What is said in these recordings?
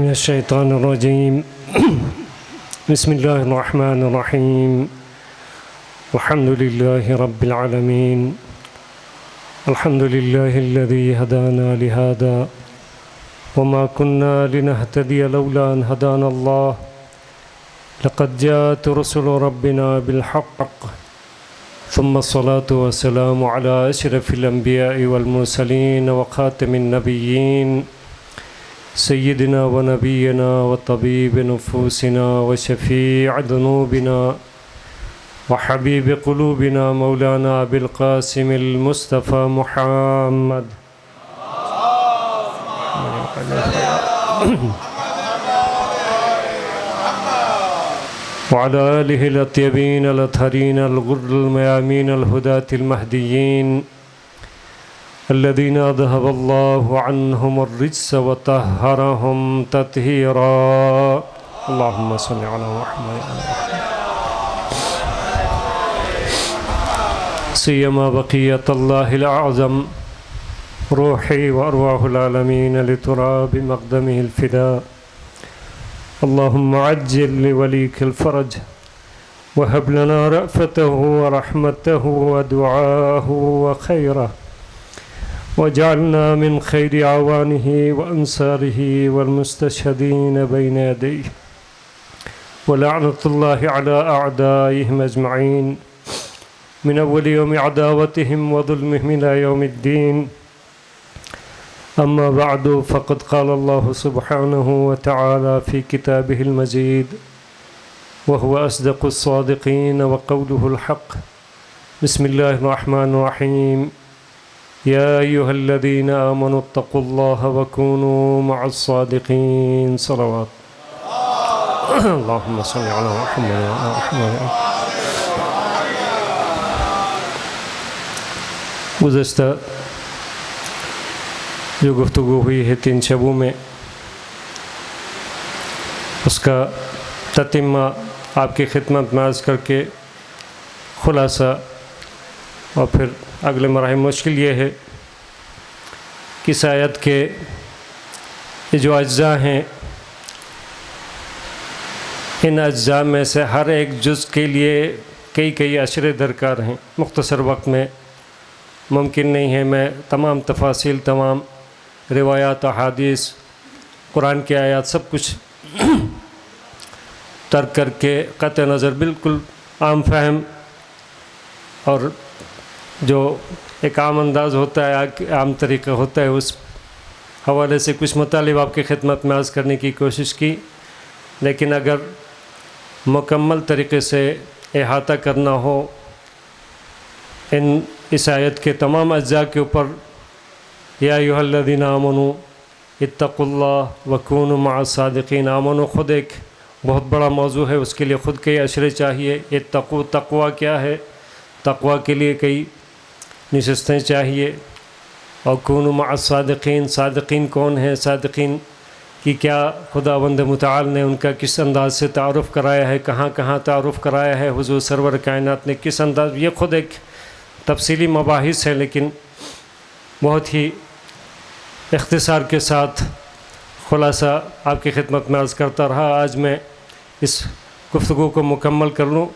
मिनश्शैतानिर्रजीम बिस्मिल्लाहिर्रहमानिर्रहीम अल्हम्दुलिल्लाहि रब्बिल आलमीन अल्हम्दुलिल्लाहिल्लज़ी हदाना लिहादा वमा कुन्ना लिनहतदिय लौला अन हदानल्लाह लक़द जाअत रुसुलु रब्बिना बिलहक़्क़ सुम्मा अस्सलातु वस्सलामु अला अशरफिल अंबिया'i वल मुरसलीन व ख़ातिमिन नबिय्यीन सय्यिदिना व नबिय्यिना व तबीब नुफूसिना व शफ़ीअ दुनूबिना व हबीब क़ुलूबिना मौलाना अबिल क़ासिमिल मुस्तफ़ा मुहम्मद व अला आलिहिल अत्यबीन अल अत्हरीन अल गुर्रिल मयामीन अल हुदातिल महदिय्यीन अल्लज़ीना अज़हबल्लाहु अन्हुमुर रिज्स व तह्हरहुम तत्हीरा अल्लाहुम्मा सल्लि अला मुहम्मद सियमा बक़ियतुल्लाहिल अअज़म रूही व अरवाहुल आलमीन लितुराबि मक़दमिहिल फ़िदा अल्लाहुम्मा अज्जिल लिवलीकिल फ़रज व हब लना रअफ़तहु व रहमतहु व दुआहु व खैरहु वजअलना मिन खैरि आवानिहि व अंसारिहि वल मुस्तशहीदीन बैन यदैहि व लअनतुल्लाहि अला अअदाइहिम अजमईन मिन अव्वलि यौमि अदावतिहिम व ज़ुल्मिहिम इला यौमिद्दीन अम्मा बअदु फ़क़द क़ाल अल्लाहु सुब्हानहु व तआला फ़ी किताबिहिल मजीद व हुवा अस्दक़ुस सादिक़ीन व क़ौलुहुल हक़्क़ बिस्मिल्लाहिर रहमानिर रहीम या अय्युहल्लज़ीना आमनु इत्तक़ुल्लाह व कूनू मअस सादिक़ीन सलवात अल्लाहुम्मा सल्लि अला मुहम्मद व अला मुहम्मद। गुज़श्ता जो गुफ्तगू हुई है 3 शबों में, उसका ततिम्मा आपकी खिदमत में अर्ज़ करके खुलासा और फिर अगले मराहिल मुश्किल ये है कि इस आयत के जो अज्जा हैं, इन अज्जा में से हर एक जुज़ के लिए कई कई अशरे दरकार हैं। मुख्तसर वक्त में मुमकिन नहीं है मैं तमाम तफासिल, तमाम रिवायात, अहादीस, कुरान की आयत सब कुछ तर्क करके क़त्अ नज़र बिल्कुल आम फहम और जो एक आम अंदाज़ होता है, आम तरीक़ा होता है, उस हवाले से कुछ मतलब आपकी खिदमत में अर्ज़ करने की कोशिश की। लेकिन अगर मुकम्मल तरीक़े से इहाता करना हो इस आयत के तमाम अज्जा के ऊपर, या अय्युहल्लज़ीना आमनू इत्तक़ुल्लाह व कूनू मअस सादिक़ीन, आमनू ख़ुद एक बहुत बड़ा मौजू है, उसके लिए ख़ुद कई अशरे चाहिए। इत्तक़ू, तक़वा क्या है, तक़वा के लिए कई नशिस्तें चाहिए। और कूनू मअस सादिक़ीन, सादिक़ीन कौन है, सादिक़ीन की क्या खुदावंद मुतआल ने उनका किस अंदाज़ से तारुफ़ कराया है, कहाँ कहाँ तारुफ़ कराया है, हुज़ूर सरवर कायनात ने किस अंदाज़, ये ख़ुद एक तफसीली मबाहिस है। लेकिन बहुत ही इख्तिसार के साथ खुलासा आपकी खिदमत में अर्ज़ करता रहा। आज मैं इस गुफ्तगू को मुकम्मल कर लूँ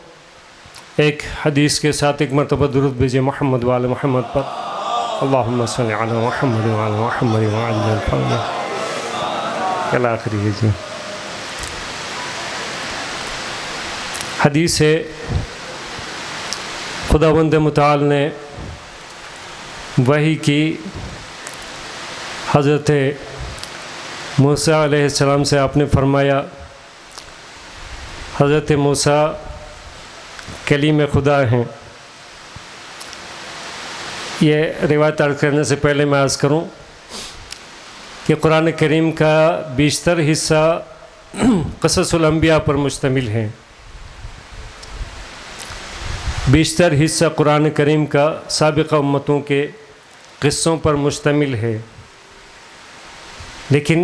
एक हदीस के साथ। एक मरतबा दुरूद भेजिए मोहम्मद वाले मोहम्मद पर। अल्लाहुम्मा सल्लि अला मुहम्मद व अला मुहम्मद व अज्जिल फ़रज इला आखिरी जी। हदीस है, खुदावंद मुतआल ने वही की हज़रत मूसा अलैहिस्सलाम से आपने फरमाया, हज़रत मूसा कलीम खुदा हैं। ये रिवायत अर्ज़ करने से पहले मैं अर्ज़ करूँ कि कुरान करीम का बेशतर हिस्सा क़ससुल अंबिया पर मुश्तमिल है। बेशतर हिस्सा कुरान करीम का साबिक़ा उम्मतों के क़िस्सों पर मुश्तमिल है। लेकिन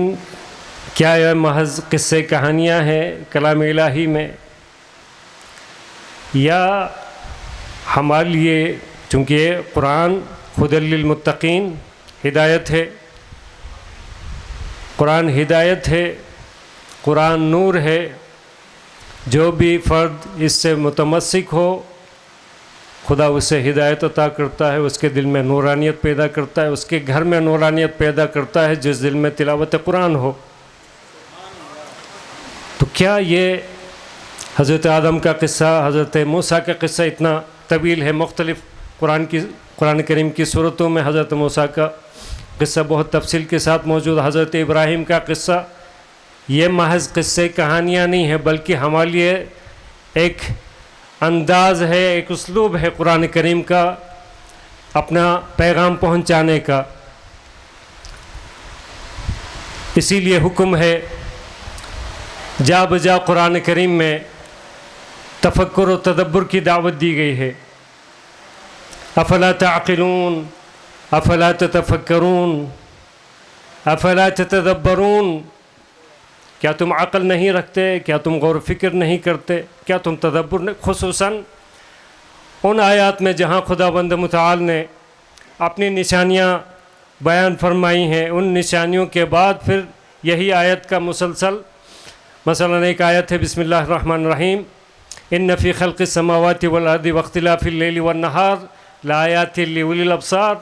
क्या यह महज़ क़िस्से कहानियाँ हैं कलाम इलाही में, या हमारे लिए, चूँकि कुरान हुदल लिल मुत्तक़ीन हिदायत है, कुरान हिदायत है कुरान नूर है, जो भी फ़र्द इससे मुतमस्सिक हो खुदा उसे हिदायत अता करता है, उसके दिल में नूरानियत पैदा करता है, उसके घर में नूरानियत पैदा करता है जिस दिल में तिलावत कुरान हो। तो क्या ये हज़रत आदम का क़िस्सा, हज़रत मूसा का क़िस्सा इतना तवील है, मुख्तलिफ़ कुरान करीम की सूरतों में हज़रत मूसा का क़िस्सा बहुत तफसील के साथ मौजूद, हज़रत इब्राहीम का क़िस्सा, ये महज़ क़िस्से कहानियाँ नहीं है बल्कि हमारे लिए एक अंदाज़ है, एक उसलूब है कुरान करीम का अपना पैगाम पहुँचाने का। इसीलिए हुक्म है जा बजा कुरान करीम में तफक्कुर और तदब्बुर की दावत दी गई है। अफला ताक़िलून अफला ततफ़क्करून अफला ततदब्बरून, क्या तुम अक़ल नहीं रखते, क्या तुम गौर फ़िक्र नहीं करते, क्या तुम तदब्बुर नहीं। खुसूसन उन आयात में जहाँ खुदावंद मुताल ने अपनी निशानियाँ बयान फरमाई हैं, उन निशानियों के बाद फिर यही आयत का मुसलसल, मसलन एक आयत है बिस्मिल्लाहिर रहमानिर रहीम, इन्न फ़ी ख़ल्क़िस समावाति वल अर्दि वख्तिलाफ़िल लैलि वन नहार लायातिल लिउलिल अब्सार,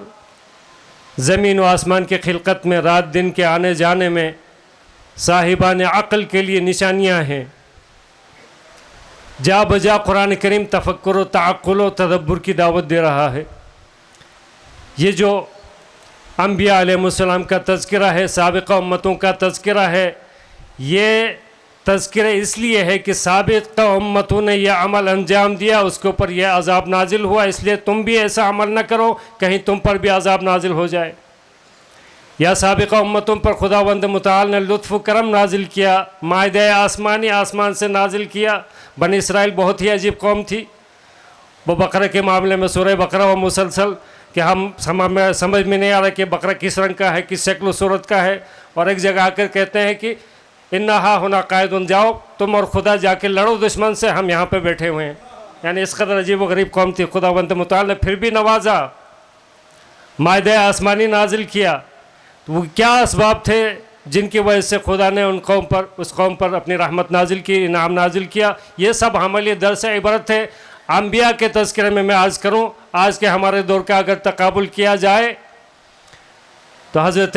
ज़मीन व आसमान के खिलकत में, रात दिन के आने जाने में साहिबान अक़ल के लिए निशानियाँ हैं। जा बजा कुरान करीम तफक्कुर व तअक्कुल व तदब्बुर की दावत दे रहा है। ये जो अंबिया अलैहिस्सलाम का तज़किरा है, साबिक़ा उम्मतों का तज़किरा है, ये तज़किरा इसलिए है कि साबिक़ा उम्मतों ने यह अमल अंजाम दिया, उसके ऊपर यह अज़ाब नाजिल हुआ, इसलिए तुम भी ऐसा अमल न करो कहीं तुम पर भी अज़ाब नाजिल हो जाए। या साबिक़ा उम्मतों पर खुदावंद मुताल ने लुत्फ़ व करम नाजिल किया, माइदा आसमानी आसमान से नाजिल किया। बनी इसराइल बहुत ही अजीब कौम थी। वो बकरे के मामले में सूरह बकरा व मुसलसल कि हम समझ में नहीं आ रहा कि बकरा किस रंग का है, किस शक्ल सूरत का है, और एक जगह आकर कहते हैं कि इन्ना हा होना कायदुन, जाओ तुम और खुदा जाके लड़ो दुश्मन से, हम यहाँ पे बैठे हुए हैं। यानी इस कदर अजीब व गरीब कौम थी। खुदावंद मुताल ने फिर भी नवाजा, माइदा आसमानी नाजिल किया। तो वो क्या असबाब थे जिनकी वजह से खुदा ने उस कौम पर अपनी रहमत नाजिल की, इनाम नाजिल किया। ये सब हमारे लिए दर्स इबरत है। अंबिया के तज़किरे में मैं आज करूँ, आज के हमारे दौर का अगर तकाबुल किया जाए तो हज़रत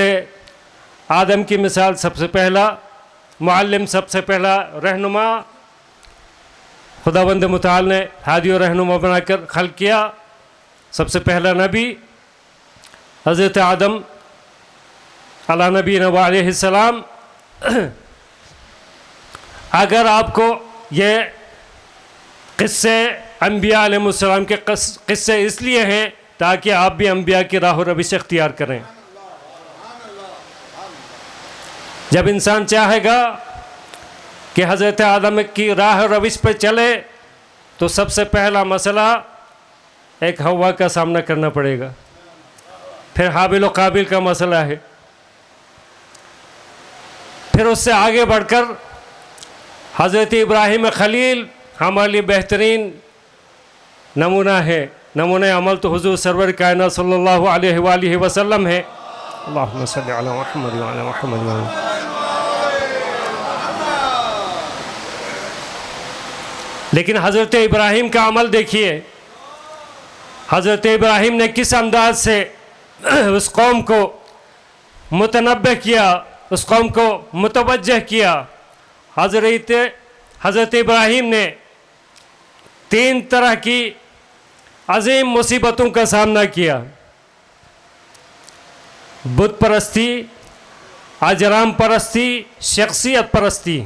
आदम की मिसाल सबसे पहला मुअल्लिम, सबसे पहला रहनुमा खुदावंद मुताल ने हादी और रहनुमा बनाकर खल्क़ किया। सबसे पहला नबी हज़रत आदम अला नबी व अलैहिस्सलाम। अगर आपको ये क़िस्से अंबिया अलैहिस्सलाम के क़िस्से इसलिए हैं ताकि आप भी अंबिया की राह रविश इख्तियार करें। जब इंसान चाहेगा कि हज़रत आदम की राह रविश पर चले तो सबसे पहला मसला एक हवा का सामना करना पड़ेगा, फिर हाबिल व काबिल का मसला है, फिर उससे आगे बढ़कर हज़रत इब्राहीम खलील हमारे लिए बेहतरीन नमूना है। नमूना अमल तो हुज़ूर सरवर कायनात सल्लल्लाहु अलैहि वसल्लम है। अल्लाहुम्मा सल्लि अला मुहम्मद व अला मुहम्मद। लेकिन हज़रत इब्राहीम का अमल देखिए, हज़रत इब्राहीम ने किस अंदाज से उस कौम को मुतनब्बे किया, उस कौम को मुतवज्जह किया। हज़रत इब्राहीम ने 3 तरह की अजीम मुसीबतों का सामना किया। बुत परस्ती, अजराम परस्ती, शख्सियत परस्ती।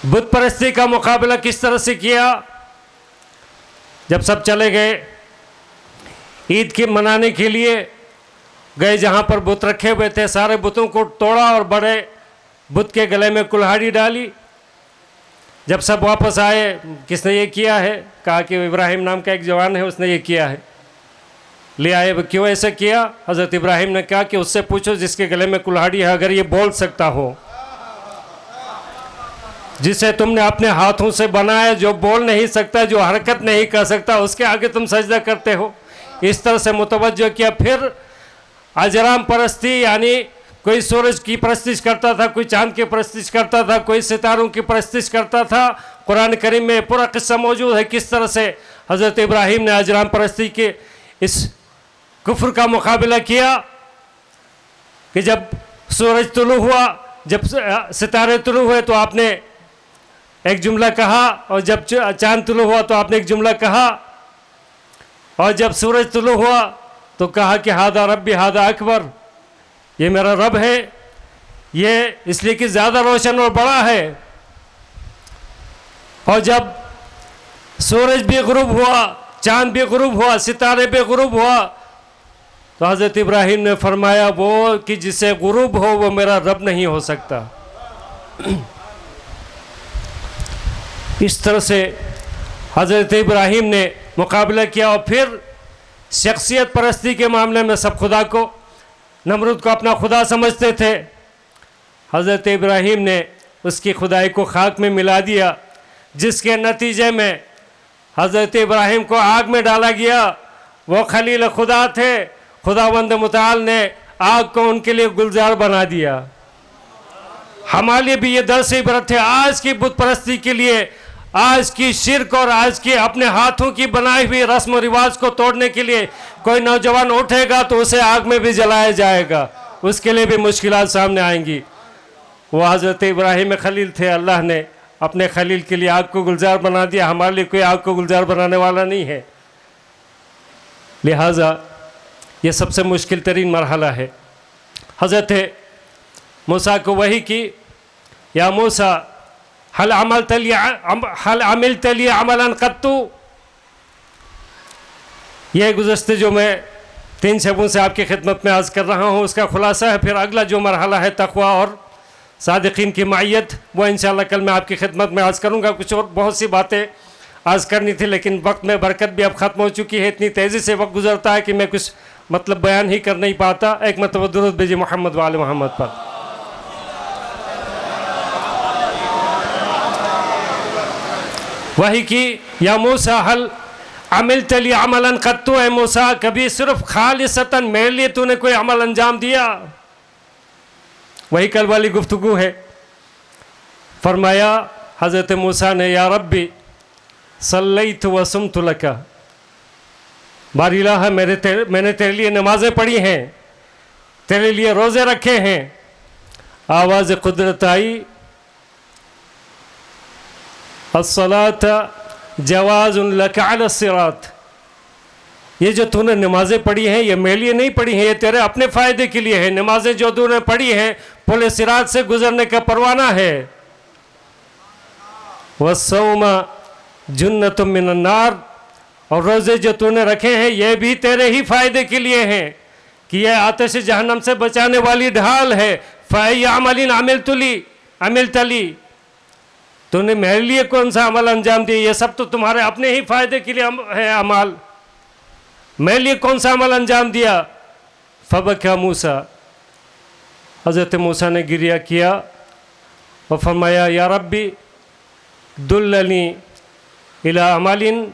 बुत परस्ती का मुकाबला किस तरह से किया? जब सब चले गए ईद के मनाने के लिए गए, जहाँ पर बुत रखे हुए थे सारे बुतों को तोड़ा और बड़े बुत के गले में कुल्हाड़ी डाली। जब सब वापस आए, किसने ये किया है? कहा कि इब्राहिम नाम का एक जवान है, उसने ये किया है। ले आए, क्यों ऐसा किया? हज़रत इब्राहिम ने कहा कि उससे पूछो जिसके गले में कुल्हाड़ी है, अगर ये बोल सकता हो, जिसे तुमने अपने हाथों से बनाया, जो बोल नहीं सकता, जो हरकत नहीं कर सकता, उसके आगे तुम सजदा करते हो। इस तरह से मुतवज्जो किया। फिर अजराम परस्ती यानी कोई सूरज की परस्तिश करता था, कोई चांद की परस्तिश करता था, कोई सितारों की परस्तिश करता था। कुरान करीम में पूरा किस्सा मौजूद है किस तरह से हज़रत इब्राहीम ने अजराम परस्ती के इस कुफ्र का मुकाबला किया कि जब सूरज तुलू हुआ, जब सितारे तुलू हुए तो आपने एक जुमला कहा, और जब चांद तुलू हुआ तो आपने एक जुमला कहा, और जब सूरज तुलू हुआ तो कहा कि हादा रब्बी हादा अकबर, ये मेरा रब है, ये इसलिए कि ज़्यादा रोशन और बड़ा है। और जब सूरज भी गुरूब हुआ, चांद भी गुरूब हुआ, सितारे भी गुरूब हुआ, तो हज़रत इब्राहीम ने फरमाया वो कि जिसे गुरूब हो वो मेरा रब नहीं हो सकता। इस तरह से हज़रत इब्राहीम ने मुकाबला किया। और फिर शख्सियत परस्ती के मामले में सब खुदा को, नमरूद को अपना खुदा समझते थे। हज़रत इब्राहीम ने उसकी खुदाई को खाक में मिला दिया, जिसके नतीजे में हज़रत इब्राहीम को आग में डाला गया। वो खलील खुदा थे, खुदावंद मुताल ने आग को उनके लिए गुलजार बना दिया। हमारे लिए भी ये दर्स इबरत है। आज की बुत परस्ती के लिए, आज की शिरक और आज की अपने हाथों की बनाई हुई रस्म और रिवाज को तोड़ने के लिए कोई नौजवान उठेगा तो उसे आग में भी जलाया जाएगा, उसके लिए भी मुश्किलात सामने आएंगी। वो हज़रत इब्राहीम खलील थे, अल्लाह ने अपने खलील के लिए आग को गुलजार बना दिया। हमारे लिए कोई आग को गुलजार बनाने वाला नहीं है। लिहाजा ये सबसे मुश्किल तरीन मरहला है। हज़रत मूसा को वही की, या मूसा हल अमिल तली अमलन कत्तू। यह गुज़श्ते जो मैं 3 शबों से आपकी खिदमत में अर्ज़ कर रहा हूँ उसका खुलासा है। फिर अगला जो मरहला है तक़वा और सादिक़ीन की मायत, वो इंशाअल्लाह कल मैं आपकी खिदमत में अर्ज़ करूँगा। कुछ और बहुत सी बातें अर्ज़ करनी थी, लेकिन वक्त में बरकत भी अब ख़त्म हो चुकी है। इतनी तेज़ी से वक्त गुज़रता है कि मैं कुछ मतलब बयान ही कर नहीं पाता। एक मतलब दुरूद भेजिए मोहम्मद वाले मोहम्मद पर। वही की, या मूसा हल अमिल तली अमलन कत्तू, है मूसा कभी सिर्फ खालिसतन मेरे लिए तूने कोई अमल अंजाम दिया? वही कल वाली गुफ्तगू है। फरमाया हज़रत मूसा ने, या रब्बी सल्लैतु व सुमतु लका, बारिलाह मैंने तेरे लिए नमाज़ें पढ़ी हैं, तेरे लिए रोज़े रखे हैं। आवाज़ कुदरत आई, अस्सलात जवाज़ुन लका अला सिरात, ये जो तूने नमाज़ें पढ़ी हैं ये मेरे लिए नहीं पढ़ी हैं, ये तेरे अपने फ़ायदे के लिए है। नमाज़ें जो तूने पढ़ी हैं पुल सिरात से गुज़रने का परवाना है। वस्सौमा जुन्नतुम मिनन नार, और रोज़े जो तूने रखे हैं ये भी तेरे ही फ़ायदे के लिए हैं कि यह आतिश जहन्नम से बचाने वाली ढाल है। फ़अय्य अमलिन अमिल तली, तूने मेरे लिए कौन सा अमल अंजाम दिया? ये सब तो तुम्हारे अपने ही फ़ायदे के लिए है अमाल, मेरे लिए कौन सा अमल अंजाम दिया? फबका मूसा, हज़रत मूसा ने गिरिया किया और फरमाया, या रब्बी दुल्लनी इला अमलिन,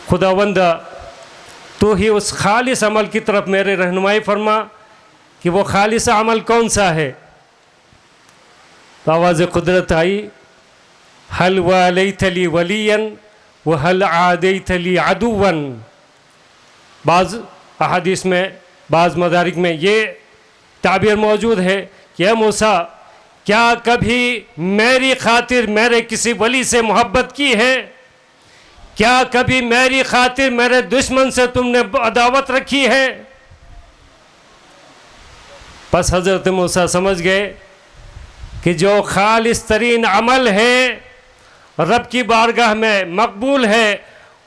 खुदावंदा तो ही उस खालिस अमल की तरफ मेरे रहनुमाई फरमा कि वो खालिस अमल कौन सा है। तो आवाज़ कुदरत आई, हल वलैतली वलियन व हल आदैतली अदुवन। बाज़ अहादीस में, बाज़ मदारिक में ये ताबीर मौजूद है कि या मूसा, क्या कभी मेरी खातिर मेरे किसी वली से मोहब्बत की है? क्या कभी मेरी खातिर मेरे दुश्मन से तुमने अदावत रखी है? बस हज़रत मूसा समझ गए कि जो खालिस तरीन अमल है रब की बारगाह में मकबूल है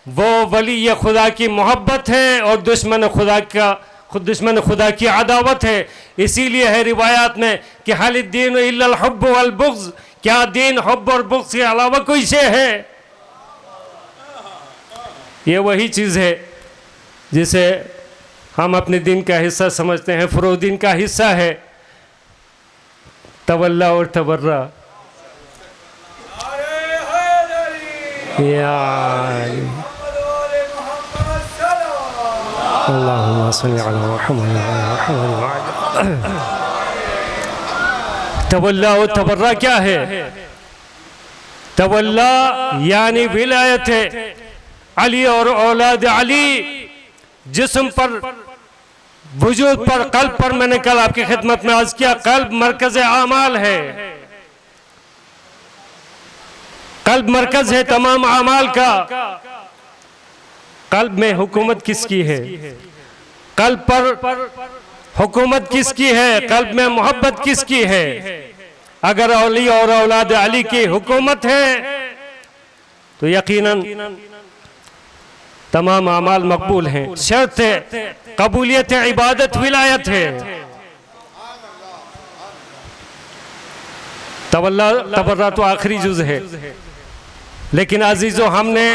वो वली खुदा की मोहब्बत है और दुश्मन खुदा की अदावत है। इसीलिए है रिवायात में कि हल दीन इल्लल हुब्ब वल बुग़्ज़, क्या दीन हुब्ब और बुग़्ज़ के अलावा कोई शे है? ये वही चीज़ है जिसे हम अपने दिन का हिस्सा समझते हैं, फ़ुरूअ दीन का हिस्सा है तवल्ला और तबर्रा। अल्लाहुम्मा सल्ली अला मुहम्मद व अला मुहम्मद। तवल्ला और तबर्रा क्या है? तवल्ला यानी विलायत है। अली और औलाद अली जिस्म पर, वजूद पर, कल्ब पर मैंने कल आपकी खिदमत में अर्ज किया, कल्ब मरकज आमाल है। कल्ब मरकज है तमाम आमाल का। कल्ब में हुकूमत किसकी है? कल्ब पर हुकूमत किसकी है? कल्ब में मोहब्बत किसकी है? अगर अली और औलाद अली की हुकूमत है तो यकीनन तमाम आमाल मकबूल हैं। शर्त है कबूलियत है, इबादत विलायत है। तवल्ला तबर्रा तो आखिरी जुज है, लेकिन अजीजों हमने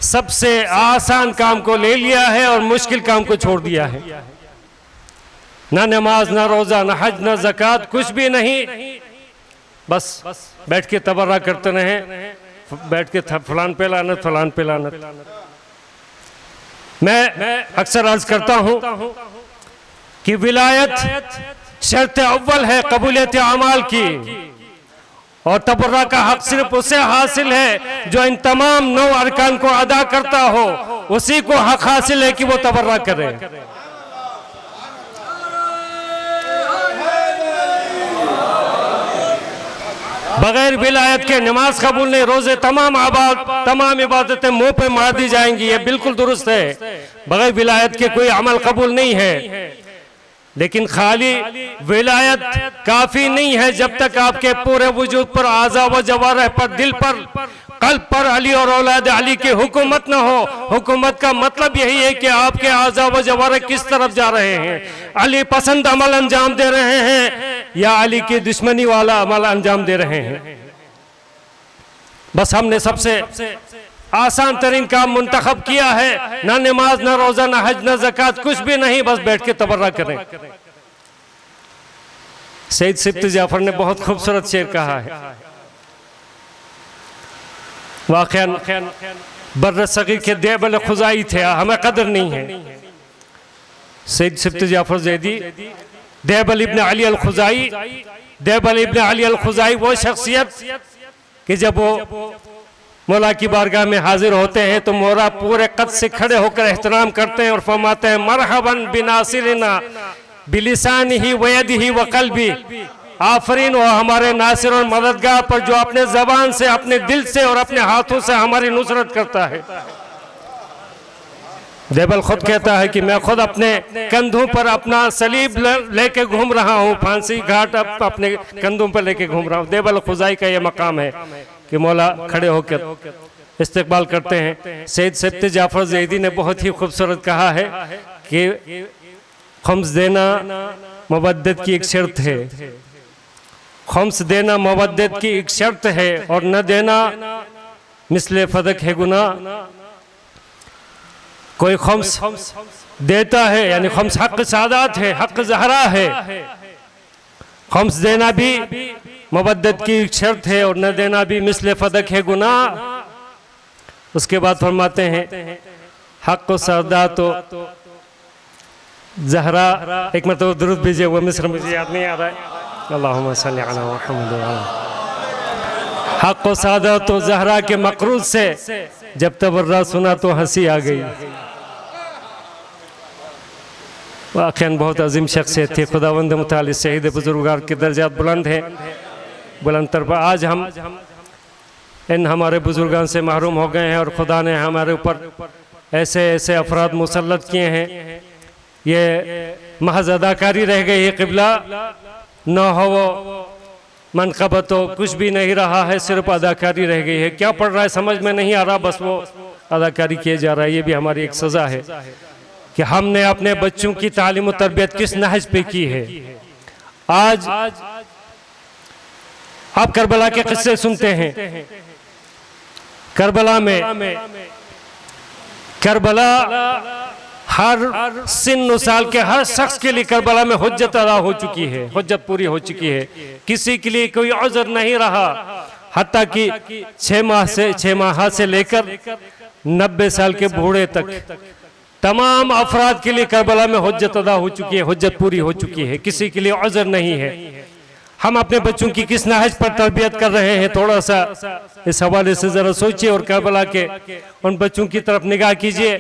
सबसे आसान काम को ले लिया है और मुश्किल काम को छोड़ दिया है। ना नमाज, ना रोजा, ना हज, ना ज़कात, कुछ भी नहीं। बस बैठ के तबर्रा करते रहे, बैठ के फलान पे लानत, फलान पे लानत। मैं अक्सर अर्ज करता हूं कि विलायत शर्त अव्वल है कबूलियत अमाल की, और तबर्रा का हक सिर्फ उसे हासिल है जो इन तमाम 9 अरकान को अदा करता हो। उसी को हक हासिल है कि वो तबर्रा करे। बगैर विलायत के नमाज कबूल नहीं, रोजे, तमाम इबादतें मुंह पे मार दी जाएंगी। ये बिल्कुल दुरुस्त है। बगैर विलायत के कोई अमल कबूल नहीं है। लेकिन खाली विलायत काफी नहीं है जब तक आपके पूरे वजूद पर, आज़ा व जवारह पर, दिल पर, कल्ब पर अली और औलाद अली की हुकूमत न हो। हुकूमत का मतलब यही है कि आपके आज़ा व जवारह किस तरफ जा रहे हैं। अली पसंद अमल अंजाम दे रहे हैं या अली की दुश्मनी वाला अमल अंजाम दे रहे हैं। बस हमने सबसे आसान तरीन काम मुंतखब किया है। ना नमाज, ना रोजा, ना हज, ना ज़कात, कुछ भी नहीं, बस बैठ के तबर्रा करें। सैयद सिब्त जाफर ने बहुत खूबसूरत शेर कहा है। वाक़यान बर्र सगीर के देबल खुजाई थे, हमें कदर नहीं है। सैयद सिब्त जाफर ज़ैदी देबल इब्न अली अल खुजाई, देबल इब्न अली अल खुजाई वो शख्सियत कि जब वो मौला की बारगाह में हाजिर होते हैं तो मौला पूरे कद से खड़े होकर एहतराम करते हैं और फरमाते हैं मरहबन बिनासिरना बिलिसानिही वयदिही व कल्बी। आफरीन हो हमारे नासिर और मददगार पर जो अपने जबान से, अपने दिल से और अपने हाथों से हमारी नुसरत करता है। देबल खुद कहता है कि मैं खुद अपने कंधों पर अपना सलीब लेके घूम रहा हूँ, फांसी घाट अपने कंधों पर लेके घूम रहा हूँ। देबल खुजाई का ये मकाम है कि मौला खड़े होकर इस्तकबाल करते हैं। सैयद सिब्त जाफर ज़ैदी ने बहुत ही खूबसूरत कहा है कि खम्स देना मवद्दत की एक शर्त है। खम्स देना मवद्दत की एक शर्त है और न देना मिसले फदक है गुनाह। कोई खम्स देता है यानी खम्स हक सादात है, हक ज़हरा है। खम्स देना भी मवद्दत की शर्त है और न देना भी मिसले फदक है गुनाह। उसके बाद फरमाते हैं हक व सादात तो ज़हरा, एक मतलब दुरूद भेजे हुआ मिस्र मुझे याद नहीं आ रहा है। अल्लाहुम्मा सल्ली अला मुहम्मद व अला। हक व सादात तो ज़हरा के मकरूज से जब तबर्रा सुना तो हंसी आ गई। वाक़यान बहुत अजीम शख्सियत थी। खुदावंद मुताली शहीद बुजुर्गार के दर्जात बुलंद हैं, बुलंद तरफ़ा। आज हम इन हमारे बुजुर्गान से महरूम हो गए हैं और खुदा ने हमारे ऊपर ऐसे ऐसे अफराद मुसल्लत किए हैं। ये महज अदाकारी रह गई है, क़िबला न हो वो मनक़बत तो कुछ भी नहीं रहा है, सिर्फ अदाकारी रह गई है। क्या पढ़ रहा है समझ में नहीं आ रहा, बस वो अदाकारी किए जा रहा है। ये भी हमारी एक सज़ा है कि हमने अपने बच्चों की तालीम और तरबियत किस नहज पे की है। आज आप करबला के किस्से सुनते हैं। करबला में करबला हर सिन साल के हर शख्स के लिए करबला में हुज्जत अदा हो चुकी है, हुज्जत पूरी हो चुकी है। किसी के लिए कोई उज़्र नहीं रहा। हत्ता कि 6 माह से लेकर 90 साल के बूढ़े तक तमाम अफराद के लिए करबला में हुज्जत अदा हो चुकी है, हुज्जत पूरी हो चुकी है, किसी के लिए उज़्र नहीं है। हम अपने बच्चों की किस नहज पर तरबियत कर रहे हैं, थोड़ा सा इस हवाले से ज़रा सोचिए और करबला के उन बच्चों की तरफ निगाह कीजिए।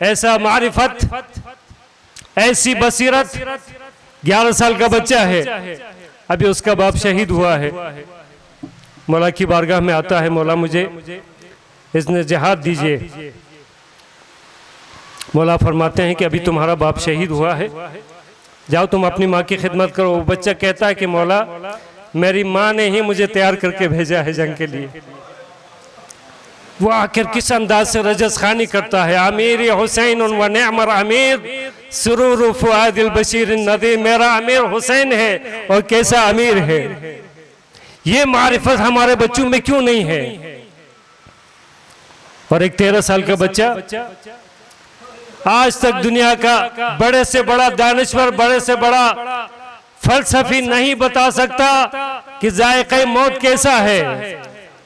ऐसा मारिफत, ऐसी बसीरत, 11 साल का बच्चा है, अभी उसका बाप शहीद हुआ है, मौला की बारगाह में आता है, मौला मुझे इसने जिहाद दीजिए। मौला फरमाते हैं कि अभी तुम्हारा बाप शहीद हुआ है, जाओ तुम अपनी माँ की खिदमत करो। वो बच्चा कहता है कि मौला मेरी माँ ने ही मुझे तैयार करके भेजा है जंग के लिए। वो आखिर किस अंदाज से रजस खानी करता है, अमीर हुसैन व नेअमर अमीर सुरूर फुआदिल बशीर नदीर, मेरा अमीर हुसैन है और कैसा अमीर है। ये मारिफत हमारे बच्चों में क्यों नहीं है? और एक 13 साल का बच्चा आज तक दुनिया का बड़े से बड़ा दानिश्वर, बड़े से बड़ा फलसफी नहीं बता सकता कि जायक़े मौत कैसा है।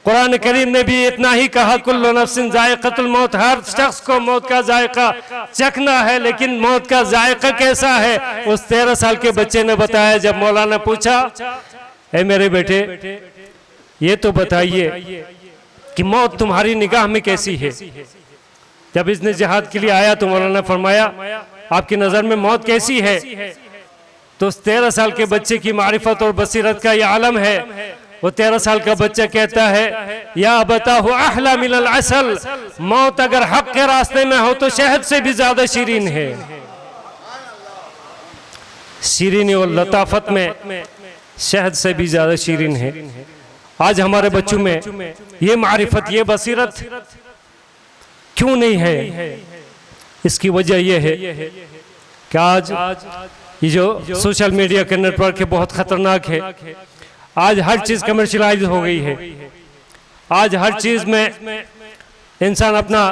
कुरान करीम ने भी इतना ही कहा, कुल्लु नफ्सिन जायक़तुल मौत, हर शख्स को मौत का जायका चखना है, लेकिन मौत का जायका कैसा है उस 13 साल के बच्चे ने बताया। जब मौला ने पूछा, ऐ मेरे बेटे ये तो बताइए कि मौत तुम्हारी निगाह में कैसी है। जब इसने जिहाद के लिए आया तो मौलाना ने फरमाया, आपकी नज़र में मौत कैसी है? तो उस 13 साल के बच्चे की मारिफत और बसीरत का यह आलम है। वो 13 साल का बच्चा कहता है, या बताहु अहला मिनल असल, मौत अगर हक के रास्ते में हो तो शहद से भी ज्यादा शीरीन है। शीरीनी और लताफत में शहद से भी ज्यादा शीरीन है। आज हमारे बच्चों में ये मारिफत, ये बसीरत क्यों नहीं है? इसकी वजह यह है कि आज ये जो सोशल मीडिया के नेटवर्क है बहुत खतरनाक है। आज हर चीज कमर्शियलाइज हो गई है। आज हर चीज में इंसान अपना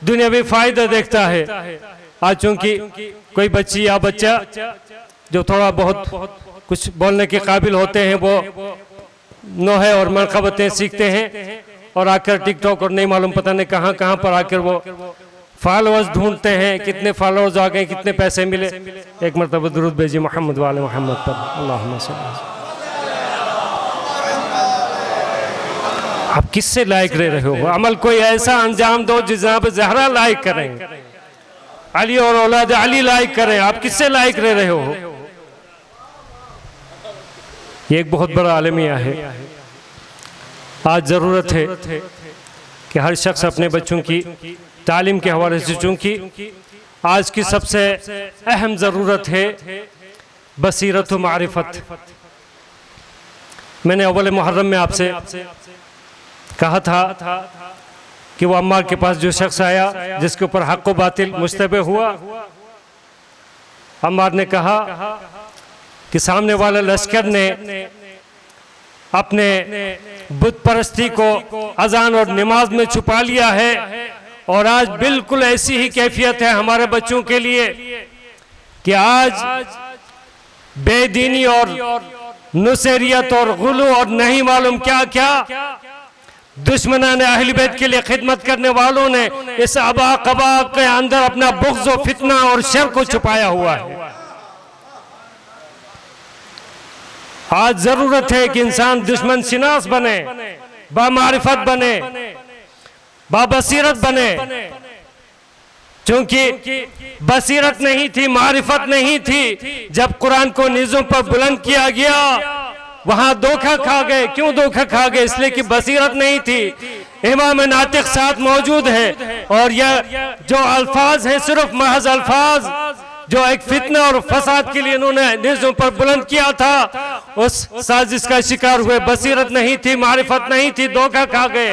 दुनियावी फायदा देखता है। आज चूंकि कोई बच्ची या बच्चा जो थोड़ा बहुत कुछ बोलने के काबिल होते हैं, वो नोहे और मनक़बतें सीखते हैं और आकर टिकटॉक और नहीं मालूम पता नहीं कहाँ कहाँ पर आकर वो फॉलोअर्स ढूंढते हैं, कितने फॉलोअर्स आ गए, कितने पैसे मिले। एक मरतबा दुरूद भेजिए मोहम्मद वाले मोहम्मद पर, अल्लाहुम्मा सल्ली। आप किससे लायक रह रहे हो? अमल कोई ऐसा अंजाम दो जिनाब ज़हरा लायक करें, अली और औलाद अली लायक करें। आप किससे लायक रह रहे हो? ये एक बहुत बड़ा आलमिया है। आज ज़रूरत है कि हर शख्स अपने बच्चों की तालीम के हवाले से, चूँकि आज की सबसे अहम ज़रूरत है बसीरत व मारिफत। मैंने अव्वल मुहर्रम में आपसे कहा था कि वो अम्मार के पास जो शख्स आया जिसके ऊपर हक़ व बातिल मुश्तबे हुआ, अम्मार ने कहा कि सामने वाले लश्कर ने अपने बुत परस्ती को अजान और नमाज में छुपा लिया है, और आज बिल्कुल ऐसी ही कैफियत है हमारे बच्चों के लिए कि आज बेदीनी और नुसैरियत और गुलू और नहीं मालूम क्या क्या दुश्मनान अहल बैत के लिए खिदमत करने वालों ने इस अबा कबा के अंदर अपना बुग़्ज़ और फितना और शर को छुपाया हुआ है। आज जरूरत है कि इंसान दुश्मन शिनास बने, बामारिफत बने, बाबसीरत बने। क्योंकि बसीरत नहीं थी, मारिफत नहीं थी, जब कुरान को निज़ों पर बुलंद किया गया वहां धोखा खा गए। क्यों धोखा खा गए? इसलिए कि बसीरत नहीं थी। इमाम नातिक साथ मौजूद है और यह जो अल्फाज है सिर्फ महज अल्फाज जो एक फितना और फसाद के लिए इन्होंने निज़ों पर बुलंद किया था, उस साजिश का शिकार हुए। बसीरत नहीं थी, मारिफत नहीं थी, धोखा खा गए।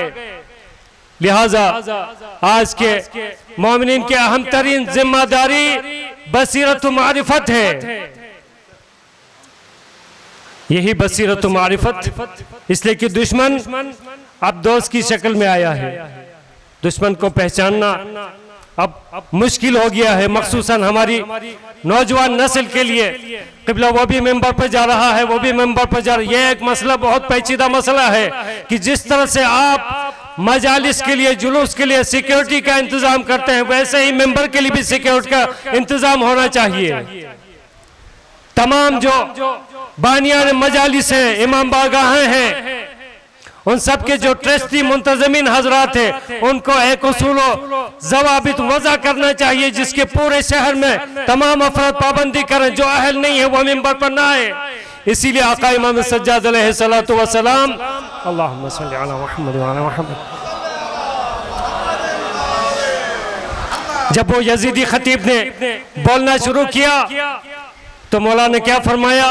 लिहाजा आज के मोमिनीन की अहम तरीन जिम्मेदारी बसीरत व मारिफत है। यही बसीरत व मारिफत, इसलिए कि दुश्मन अब दोस्त की शक्ल में आया है। दुश्मन को पहचानना अब मुश्किल हो गया है, मखसूसन हमारी नौजवान नस्ल के लिए। क़िबला वो भी मेंबर पर जा रहा है, वो भी मेंबर पर जा रहा है। ये एक मसला बहुत पेचीदा मसला है कि जिस तरह से आप मजालिस के लिए, जुलूस के लिए सिक्योरिटी का इंतजाम करते हैं, वैसे ही मेंबर के लिए भी सिक्योरिटी का इंतजाम होना चाहिए। तमाम जो बानियान मजालिस हैं, इमाम बारगाहें हैं, उन सब के जो ट्रस्टी मुंतजमीन हजरात हैं, उनको एक उसूल ज़वाबित वज़ा करना चाहिए जिसके पूरे शहर में तमाम अफराद पाबंदी करें, जो अहल नहीं है वो मिंबर पर ना आए। इसीलिए आका इमाम सज्जाद अलैहिस्सलातु वस्सलाम, अल्लाहुम्मा सल्ली अला मुहम्मद व अला मुहम्मद, जब वो यजीदी खतीब ने बोलना शुरू किया तो मौला ने क्या फरमाया,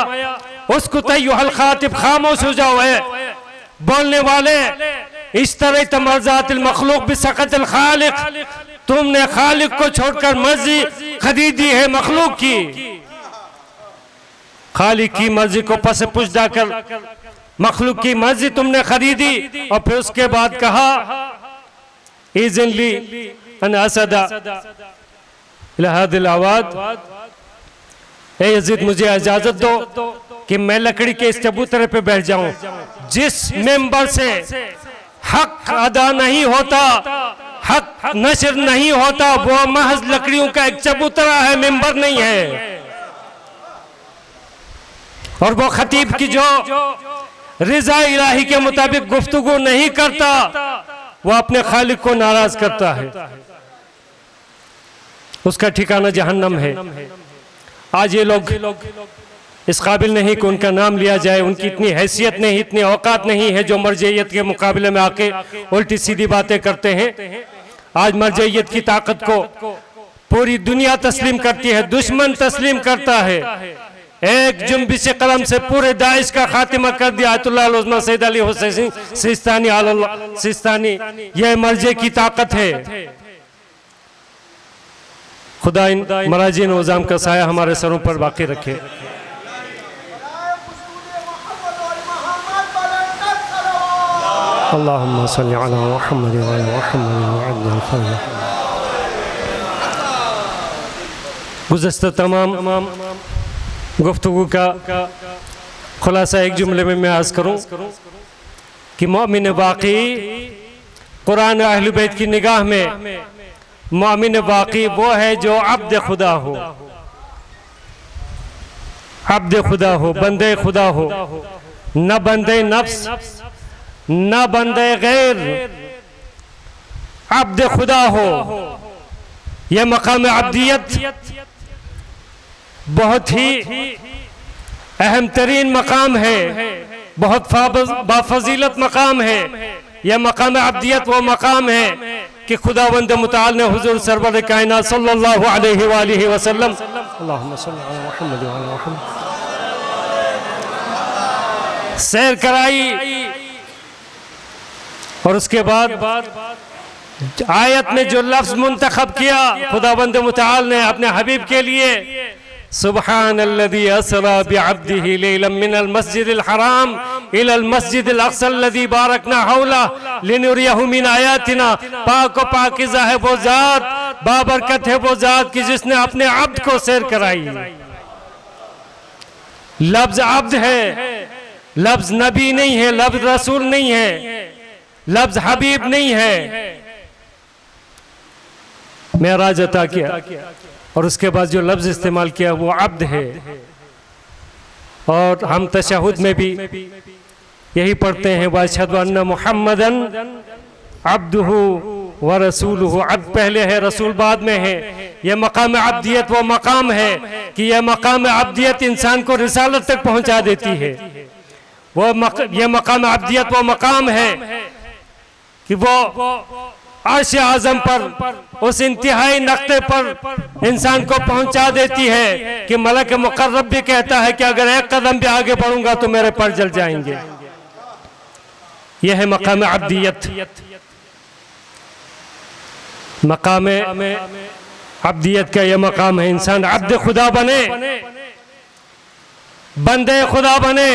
उसको तय्युहल खातिब, खामोश हो जाओ है बोलने वाले, इस तरह तमर्जातिल मखलूक बिसक़तिल खालिक, तुमने खालिक को छोड़कर मर्जी खरीदी है मखलूक की। खालिक की मर्जी को पस पुश डाकर मखलूक की मर्जी तुमने खरीदी। और फिर उसके बाद कहा, इज़्नली अन असदा इला हादिल आवाद, ए यजीद मुझे इजाजत दो कि मैं लकड़ी के इस चबूतरे पे बैठ जाऊं। जिस मेंबर से हक अदा नहीं होता, हक नशर नहीं होता, वो महज लकड़ियों का एक चबूतरा है, मेंबर नहीं है। और वो खतीब की जो रिजा इलाही के मुताबिक गुफ्तगू नहीं करता, वो अपने खालिक को नाराज करता है, उसका ठिकाना जहन्नम है। आज ये लोग इस काबिल नहीं कि उनका नाम लिया जाए, उनकी इतनी हैसियत नहीं, इतनी औकात नहीं है जो मर्जियत के मुकाबले में आके उल्टी सीधी बातें करते हैं। आज मर्जियत की ताकत को पूरी दुनिया तस्लीम करती है, दुश्मन तस्लीम करता है। एक जुम्बिश कलम से पूरे दाइश का खात्मा कर दिया आयतुल्लाह उज़्मा सैयद अली हुसैन सिस्तानी, यह मर्जे की ताकत है। खुदा इन मराजीन उज़ाम का साया हमारे सरों पर बाकी रखे। अल्लाहुम्मा सल्ली अला मुहम्मद व अला मुहम्मद। गुज़श्ता तमाम गुफ्तगू का खुलासा एक जुमले में मैं अर्ज़ करूं कि मोमिन वाक़ई कुरान अहले बैत की निगाह में मोमिन वाक़ई वो है जो अब्द खुदा हो, अब्द खुदा हो, बंदे खुदा हो, न बंदे नफ्स न बंदे गैर, अब्द खुदा हो। यह मकाम अब्दियत बहुत ही अहम तरीन मकाम है, बहुत बाफजीलत मकाम है। यह मकाम अब्दियत वो मकाम है कि खुदावंद मुताल ने हुजूर सरवर कायनात सल्लल्लाहु अलैहि वसल्लम, अल्लाहुम्मा सल्ली अला मुहम्मद व अला मुहम्मद, सैर कराई। और उसके बाद आयत में जो लफ्ज मुंतखब किया खुदावंद मुताल ने अपने हबीब के लिए, सुब्हानल्लज़ी असरा बिअब्दिही लैलन मिनल मस्जिदिल हराम इलल मस्जिदिल अक़सा अल्लज़ी बारकना हौला लिनुरियहु मिन आयातिना। पाक व पाकीज़ा है वो ज़ात, बाबरकत है वो ज़ात कि जिसने अपने अब्द को सैर कराई। लफ्ज अब्द है, लफ्ज नबी नहीं है, लफ्ज रसूल नहीं है, लफ्ज हबीब नहीं है। मेराज अता किया और उसके बाद जो लफ्ज इस्तेमाल किया वो अब्द है। और हम तशहुद में भी यही पढ़ते हैं, वअशहदु अन्ना मुहम्मदन अब्दुहु व रसूलुहु। अब्द पहले है, रसूल बाद में है। यह मकाम अब्दियत वो मकाम है कि यह मकाम अब्दियत इंसान को रिसालत तक पहुंचा देती है। यह मकाम अब्दियत वो मकाम है कि वो अर्श आज़म पर उस इंतहाई नक्ते पर इंसान को पहुंचा देती है कि मलक मुकर्रब भी कहता है कि अगर एक कदम भी आगे बढ़ूंगा तो मेरे पर जल जाएंगे। यह है मकाम अब्दियत। मकाम अब्दियत का यह मकाम है, इंसान अब्द खुदा बने, बंदे खुदा बने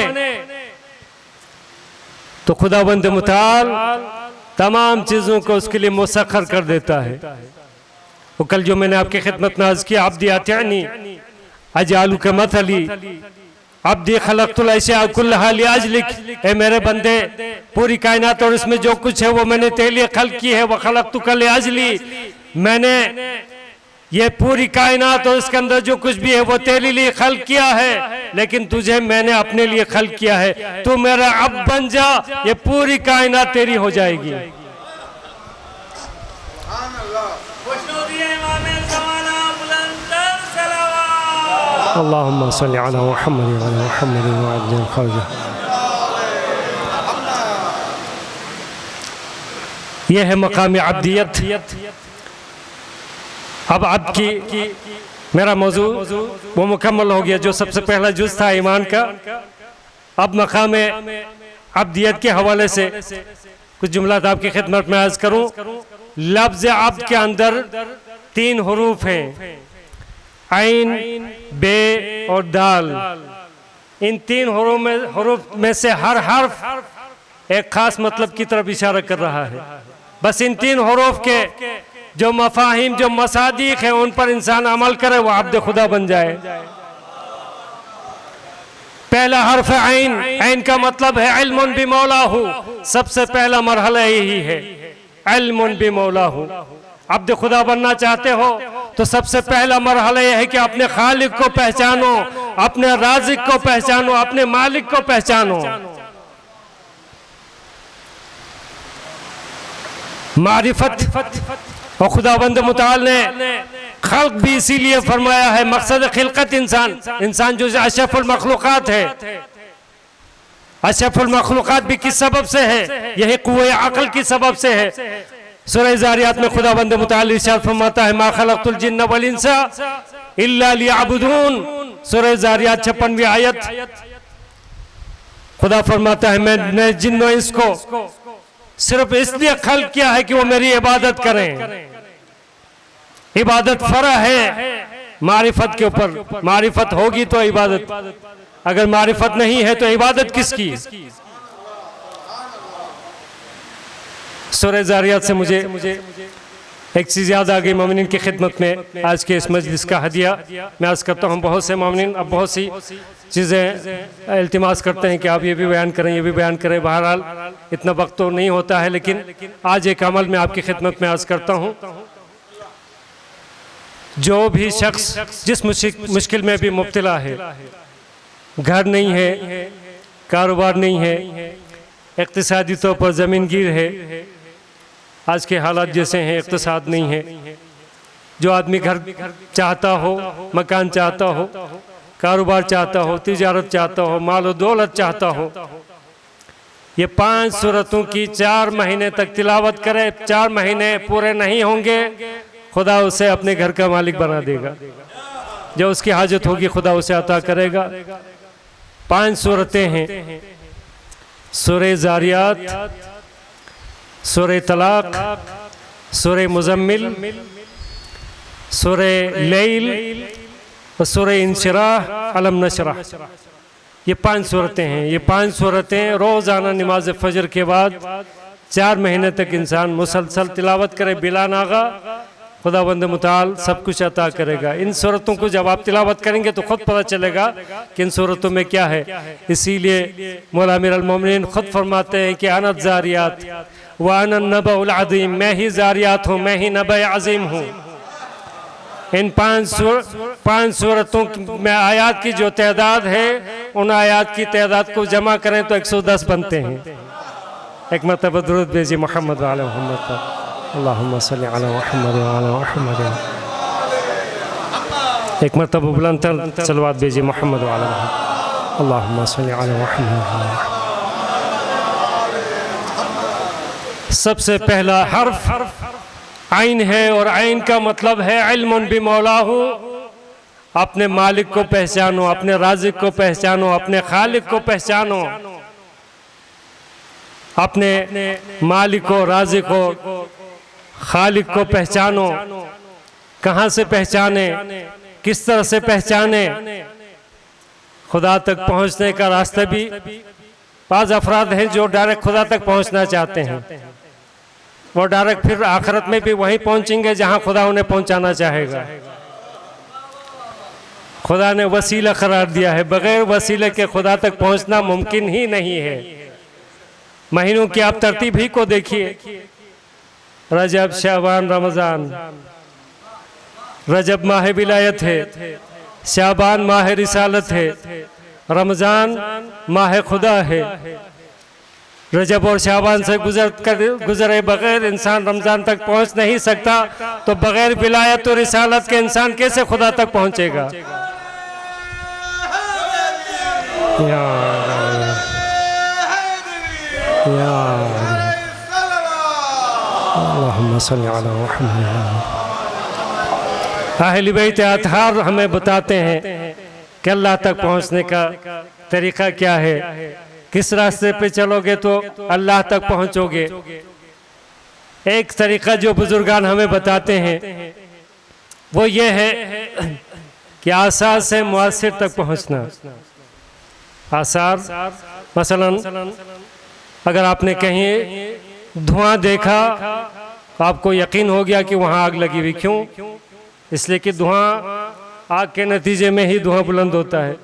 तो खुदावंद मुताल तमाम चीज़ों को उसके लिए मुसख्खर कर देता है। वो कल जो मैंने आपकी खिदमत में अर्ज़ किया, अब्दी अत्यानी अजालू के मथली अब्दी खलक़तुल अशिया कुल्लहा लिअजलिक, ए मेरे बंदे पूरी कायनात और इसमें जो कुछ है वो मैंने तेरे लिए खल्क़ की है। व खलक़तुका लिअजली, मैंने ये पूरी कायनात और इसके अंदर जो कुछ भी है वो तेरे लिए खल्क़ किया है, लेकिन तुझे मैंने अपने लिए खल्क़ किया है। तू मेरा अब बन जा, ये पूरी कायनात तेरी हो जाएगी। अल्लाहुम्मा सल्ली अला मुहम्मद व अला मुहम्मद व अज्जल फरजह। यह है मकाम अब्दियत। अब आपकी मेरा मौजू वो मुकम्मल हो गया, जो सबसे पहला जुज़ था ईमान का। अब मकाम अब्दियत के हवाले से कुछ जुमलात आपकी खिदमत में अर्ज़ करूँ। लफ्ज़ अब्द के अंदर 3 हरूफ हैं, आइन, बे और दाल। इन 3 हरूफ में से हर हर्फ एक खास मतलब की तरफ इशारा कर रहा है। बस इन 3 हरूफ के जो मफाहिम, जो मसादीक है, उन पर इंसान अमल करे, वो अब्द खुदा बन जाए। पहला हर्फ है आइन। आइन का मतलब है इल्मुन बि मौलाहू। सबसे पहला मरहला यही है, इल्मुन बि मौलाहू। अब्द खुदा बनना चाहते हो तो सबसे पहला मरहला यह है कि अपने खालिक को पहचानो, अपने राज़िक को पहचानो, अपने मालिक को पहचानो। मारिफत और खुदाबंद मुताल ने खल्क भी इसीलिए फरमाया है, मकसद खिलकत इंसान जो अशरफुल मखलूकात है। अशरफुल मखलूकात भी किस सबब से है? यही कुव्वे अक़ल की सबब से है। सूरह ज़ारियात में खुदाबंद मुताल इरशाद फरमाता है, मा खलक़तुल जिन्न वल इंसा इल्ला लियअबुदून। सूरह ज़ारियात 56वीं आयत। खुदा फरमाता है, मैंने जिन्न और इंस को सिर्फ इसलिए खल्क किया है कि वो मेरी इबादत करें। इबादत फर्ज है मारिफत के ऊपर। मारिफत होगी तो इबादत, अगर मारिफत नहीं है तो इबादत किसकी? सूरह ज़ारियात से मुझे एक चीज़ याद आ गई मोमिनीन की खिदमत में। आज के इस मजलिस का हदिया मैं अर्ज़ करता हूँ। बहुत से मोमिनीन अब बहुत सी चीज़ें इल्तिमास करते हैं कि आप ये भी बयान करें, ये भी बयान करें। बहरहाल इतना वक्त तो नहीं होता है, लेकिन आज एक अमल मैं आपकी खिदमत में अर्ज़ करता हूँ। जो भी शख्स जिस मुश्किल में भी मुब्तला है, घर नहीं है, कारोबार नहीं है, इक़्तिसादी तौर पर ज़मीन गिर है, आज के हालात जैसे हैं, इक़्तिसाद नहीं है। जो आदमी घर चाहता हो, मकान चाहता हो, कारोबार चाहता हो, तिजारत चाहता हो, माल और दौलत चाहता हो, ये 5 सूरतों की 4 महीने तक तिलावत करे। 4 महीने पूरे नहीं होंगे, खुदा उसे अपने घर का मालिक बना देगा। जो उसकी हाजत होगी खुदा उसे अता करेगा। 5 सूरतें हैं, सूरह ज़ारियात, सूरह तलाक, सूरह मुज़म्मिल, सूरह लैल और सूरह इंशिराह, अलम नशरह। ये 5 सूरतें हैं। ये 5 सूरतें रोज़ाना नमाज फजर के बाद 4 महीने तक इंसान मुसलसल तिलावत करे बिला नागा, खुदावंद मुताल सब कुछ अता करेगा। इन सूरतों को जब आप तिलावत करेंगे तो खुद पता चलेगा कि इन सूरतों में क्या है। इसीलिए मौला अमीरुल मोमिनीन खुद फरमाते हैं कि अनत ज़ारियात व अनन नबउल अज़ीम, मैं ही ज़ारियात हूँ, मैं ही नबअ अज़ीम हूँ। इन 5 सूरतों में आयात की जो तादाद है, उन आयात की तादाद को जमा करें तो 110 बनते हैं। एक मरतबा दुरूद भेजिए मोहम्मद व अला मुहम्मद पर। अल्लाहुम्मा सल्ली अला मुहम्मद व अला मुहम्मद। एक मरतबा बुलंद सलवात भेजिए मोहम्मद व अला मुहम्मद। अल्लाहुम्मा सल्ली अला मुहम्मद। सबसे पहला हर्फ आइन है, और आइन का मतलब है इल्मुन बि मौलाहू। अपने मालिक को पहचानो, अपने राज़िक को पहचानो, अपने खालिक को पहचानो। अपने मालिक को, राज़िक को, खालिक को पहचानो। कहाँ से पहचाने, किस तरह से पहचाने? खुदा तक पहुँचने का रास्ता भी, बाज़ अफराद हैं जो डायरेक्ट खुदा तक पहुँचना चाहते हैं। वो डायरेक्ट फिर आखिरत में भी वहीं पहुँचेंगे जहाँ खुदा उन्हें पहुँचाना चाहेगा। खुदा ने वसीला करार दिया है। बगैर वसीले के खुदा तक पहुंचना मुमकिन ही नहीं है। महीनों की आप तरतीब ही को देखिए, रजब, शाबान, रमज़ान। रजब माह विलायत है, शाबान माह रिसालत है, रमज़ान माह खुदा है। रजब और शाबान से गुजरे बगैर इंसान रमज़ान तक पहुंच नहीं सकता, तो बगैर विलायत और रिसालत के इंसान कैसे खुदा तक पहुंचेगा? अहले बैत अतहार हमें बताते हैं कि अल्लाह तक पहुंचने का तरीका क्या है। किस रास्ते पे चलोगे तो अल्लाह तक पहुंचोगे। एक तरीका जो बुजुर्गान हमें बताते हैं वो ये है कि आसार से मुआसिर तक पहुंचना। आसार मसलन अगर आपने कहीं धुआं देखा तो आपको यकीन हो गया कि वहाँ आग लगी हुई। क्यों? इसलिए कि धुआं, आग के नतीजे में ही धुआं बुलंद होता है।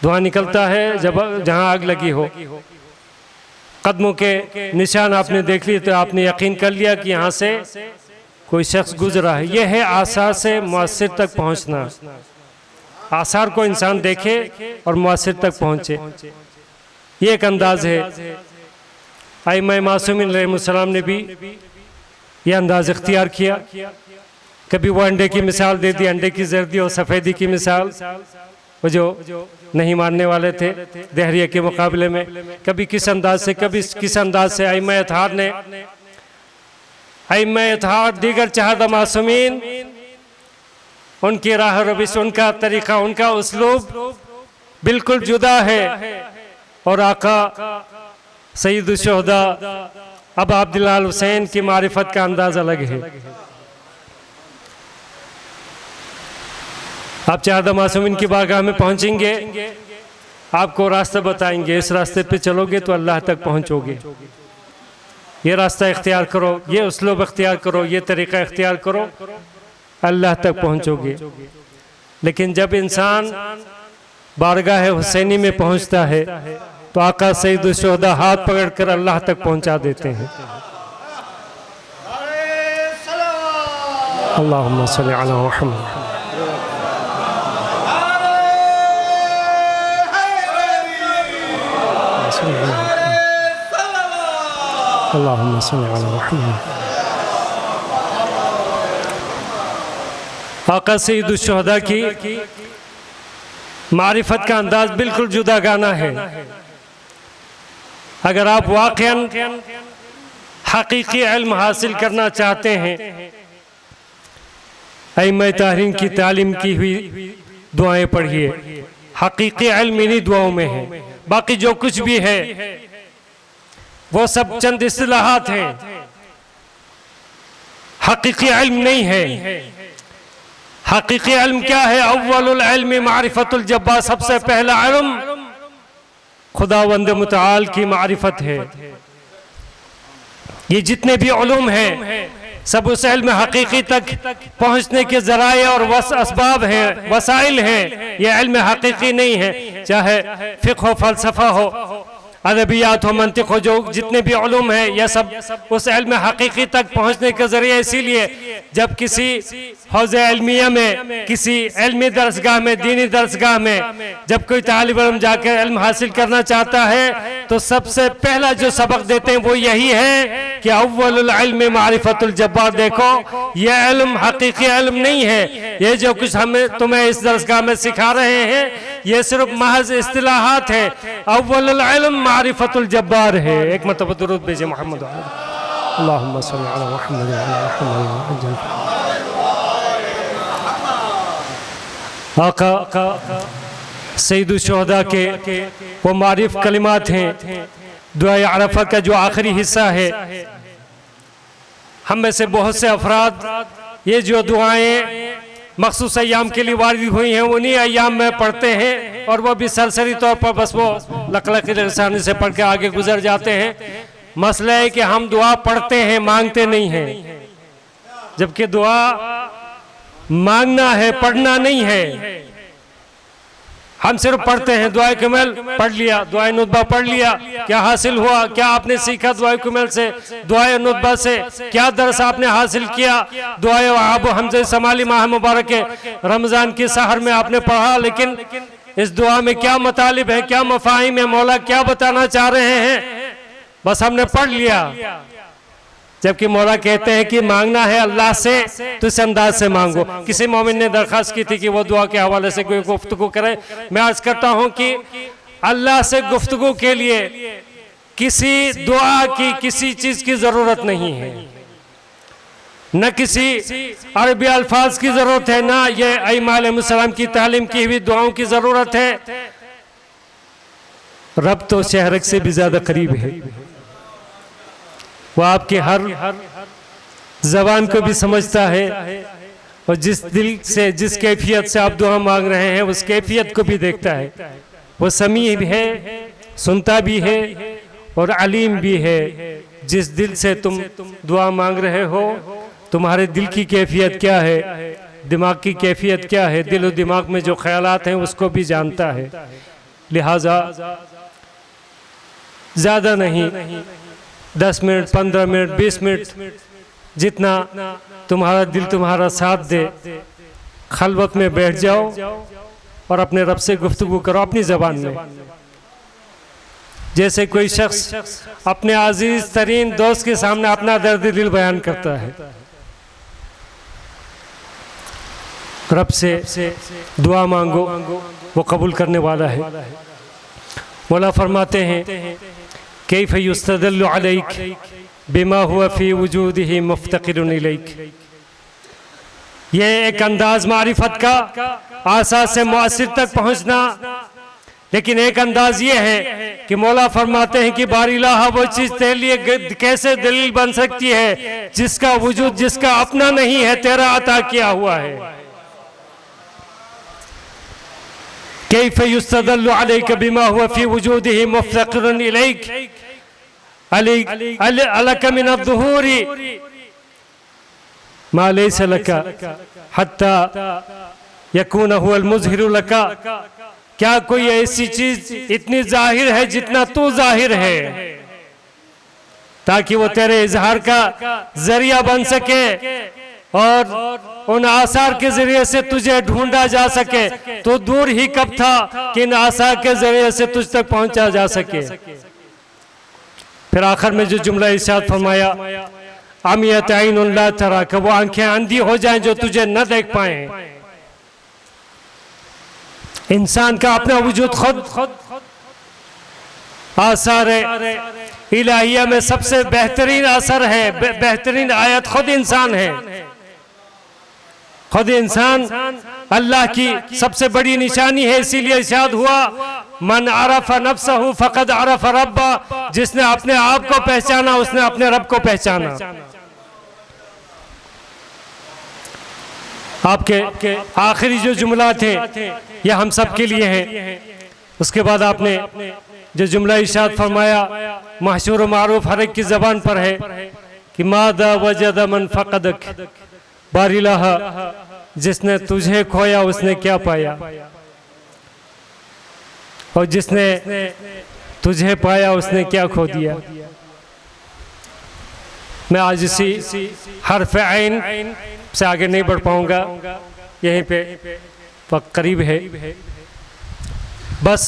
धुआं निकलता है जब जहाँ आग लगी हो। कदमों के निशान आपने देख लिए तो आपने यकीन कर लिया कि यहाँ से कोई शख्स गुजरा है। यह है आसार से मुआसिर तक पहुँचना। आसार को इंसान देखे और मुआसिर तक पहुँचे, ये एक अंदाज है। आइम्मा मासूमीन अलैहिस्सलाम ने भी यह अंदाज इख्तियार किया। कभी वो अंडे की मिसाल दे दी, अंडे की जर्दी और सफ़ेदी की मिसाल, वो जो नहीं मानने वाले थे दहरिया के मुकाबले में। कभी किस अंदाज से, कभी किस अंदाज से। आइम्मा अतहार ने, आइम्मा अतहार दीगर चहादा मासूमीन, उनकी राह रविश, उनका तरीका, उनका उसलूब बिल्कुल जुदा है। और आका सईद शुहदा अब अब्दुल्लाह हुसैन की मारिफत का अंदाज अलग है। आप चहादा मासूमीन की बारगाह में पहुंचेंगे, आपको रास्ता बताएंगे, इस रास्ते पे चलोगे तो अल्लाह तक पहुंचोगे। ये रास्ता इख्तियार करो, ये उसलूब इख्तियार करो, ये तरीका इख्तियार करो, अल्लाह तक पहुंचोगे। लेकिन जब इंसान बारगाह हुसैनी में पहुंचता है तो आका सईद शुहदा हाथ पकड़कर अल्लाह तक पहुंचा देते हैं। अल्लाहुम्मा सल्ली अला मुहम्मद। अल्लाहुम्मा सल्ली अला मुहम्मद। आका सईद शुहदा की मारिफत का अंदाज बिल्कुल जुदा गाना है। अगर आप वाक़अन हकीकी इल्म हासिल करना चाहते हैं, अइम्मा तारीन की तालीम की हुई दुआएं पढ़िए। हकीकी इल्म इन्हीं दुआओं में है। बाकी जो कुछ भी है वो सब चंद इस्तिलाहात हैं, हकीकी इल्म नहीं है। हकीकी इल्म क्या है? अव्वलुल इल्म मारिफतुल जब्बार, सबसे पहला इल्म खुदावंद मुतआल की मारिफत है। ये जितने भी उलूम हैं सब उस इल्म हकीकी तक पहुंचने के ज़राए और असबाब हैं, वसाइल हैं। ये इल्म हकीकी नहीं है। चाहे फ़िक़्ह हो, फ़लसफ़ा हो, अदबियात हो, मंतिक़ हो, जो जितने भी उलूम हैं यह सब उस इल्म हकीकी तक पहुंचने के ज़रिए। इसीलिए जब किसी हौज़े इल्मिया में, किसी इल्मी दरसगाह में, दीनी दरसगाह में जब कोई तालिब इल्म जाकर इल्म हासिल करना चाहता है तो सबसे पहला जो सबक देते हैं वो यही है कि अव्वलुल इल्म मारिफतुल जब्बार। देखो यह इल्म हकीकी इल्म नहीं है। ये जो कुछ हमें तुम्हें इस दरसगाह में सिखा रहे हैं ये सिर्फ महज इस्तिलाहात है। अव्वलुल इल्म मारिफतुल जब्बार है। एक मतलब दुरूद भेजे मोहम्मद। अल्लाहुम्मा सल्ली अला मुहम्मद व अला मुहम्मद। आका सईद शुहदा के वो मारिफ कलिमात हैं। दुआए अरफा का जो आखिरी हिस्सा है, हम में से बहुत से अफराद ये जो दुआएं मखसूस अय्याम के लिए वारिद हुई हैं उन्हीं अय्याम में पढ़ते हैं और वह भी सरसरी तौर पर बस वो लकलकी लिसानी से पढ़ के आगे गुजर जाते हैं। मसला है कि हम दुआ पढ़ते हैं, मांगते नहीं हैं। जबकि दुआ मांगना है, पढ़ना नहीं है। हम सिर्फ पढ़ते हैं, दुआए कमल पढ़ लिया, दुआए नुतबा पढ़ लिया, क्या हासिल हुआ, क्या आपने सीखा दुआए कमल से, दुआए नुतबा से क्या दर्स आपने हासिल किया, दुआए आब हमज़े समाली माह मुबारक रमज़ान की सहर में आपने पढ़ा, लेकिन इस दुआ में क्या मतलब है, क्या मफाहिम है, मौला क्या बताना चाह रहे हैं, बस हमने पढ़ लिया। जबकि मौला कहते हैं कि मांगना है अल्लाह से तो इस अंदाज से मांगो। किसी मोमिन ने दरखास्त की थी कि वो दुआ के हवाले से कोई गुफ्तगू करे। मैं अर्ज करता हूं कि अल्लाह से गुफ्तगू के लिए किसी दुआ की, किसी चीज की जरूरत नहीं है, न किसी अरबी अल्फाज की जरूरत है, ना ये अइम्मा अलैहिस्सलाम की तालीम की हुई दुआओं की जरूरत है। रब तो शहरक से भी ज्यादा करीब है, वो आपके हर जबान को भी समझता है और जिस दिल से, जिस कैफियत से आप दुआ मांग रहे हैं उस कैफियत को भी देखता है। वो समी भी है, सुनता भी है और अलीम भी है। जिस दिल से तुम दुआ मांग रहे हो, तुम्हारे दिल की कैफियत क्या है, दिमाग की कैफियत क्या है, दिल और दिमाग में जो ख्यालात हैं उसको भी जानता है। लिहाजा ज़्यादा नहीं, 10 मिनट, 15 मिनट, 20 मिनट, जितना तुम्हारा दिल तुम्हारा साथ दे, खलवत में बैठ जाओ और अपने रब से गुफ्तगू करो अपनी ज़बान में। जैसे कोई शख्स अपने अजीज तरीन दोस्त के सामने अपना दर्द दिल बयान करता है। रब से दुआ मांगो, वो कबूल करने वाला है। मौला फरमाते हैं कैफ़ युस्तदल्लु अलैक बिमा हुआ फी वजूदिही मुफ्तकिरुन इलैक। ये एक अंदाज मारिफत का, आसा से मुअस्सिर तक पहुंचना। लेकिन एक अंदाज ये है कि मौला फरमाते हैं कि बारिलाहा वो चीज तेरे लिए कैसे दलील बन सकती है जिसका वजूद, जिसका अपना नहीं है, तेरा अता किया हुआ है। कैफ़ युस्तदल्लु अलैक बिमा हुआ फी वजूदिही मुफ्तकिरुन इलैक अलक मिन अज़्ज़ुहूरी मा लैसा लका हत्ता यकून हुवल मुज़हिरु लका। क्या कोई ऐसी चीज इतनी जाहिर है जितना तू जाहिर है, ताकि वो तेरे इजहार का जरिया बन सके और उन आसार के जरिए से तुझे ढूंढा जा सके। तो दूर ही कब था कि इन आसार के जरिए से तुझ तक पहुंचा जा सके। फिर आखिर में जो जुमला इरशाद फरमाया, अमियत ऐनुन ला तरा, कि वो आंखें अंधी हो जाएं जो तुझे न देख पाए। इंसान का अपना वजूद खुद आसार इलाहिया में सबसे बेहतरीन असर है, बेहतरीन आयत खुद इंसान है। खुद इंसान अल्लाह की सबसे बड़ी निशानी है। इसीलिए इरशाद हुआ मन अरफ़ नफ्सहु फ़क़द अरफ़ रब्बा, जिसने अपने आप को पहचाना उसने अपने रब को पहचाना। आपके आखिरी जो जुमला थे यह हम सब के लिए हैं। उसके बाद आपने जो जुमला इरशाद फरमाया मशहूर मारूफ हर एक की ज़बान पर है कि मादा वजद मन फ़क़दक, बारिलाहा जिसने तुझे खोया उसने क्या पाया, और जिसने तुझे पाया उसने क्या खो दिया। मैं आज इसी हर्फ ऐन से आगे नहीं बढ़ पाऊंगा, यहीं पे करीब है। बस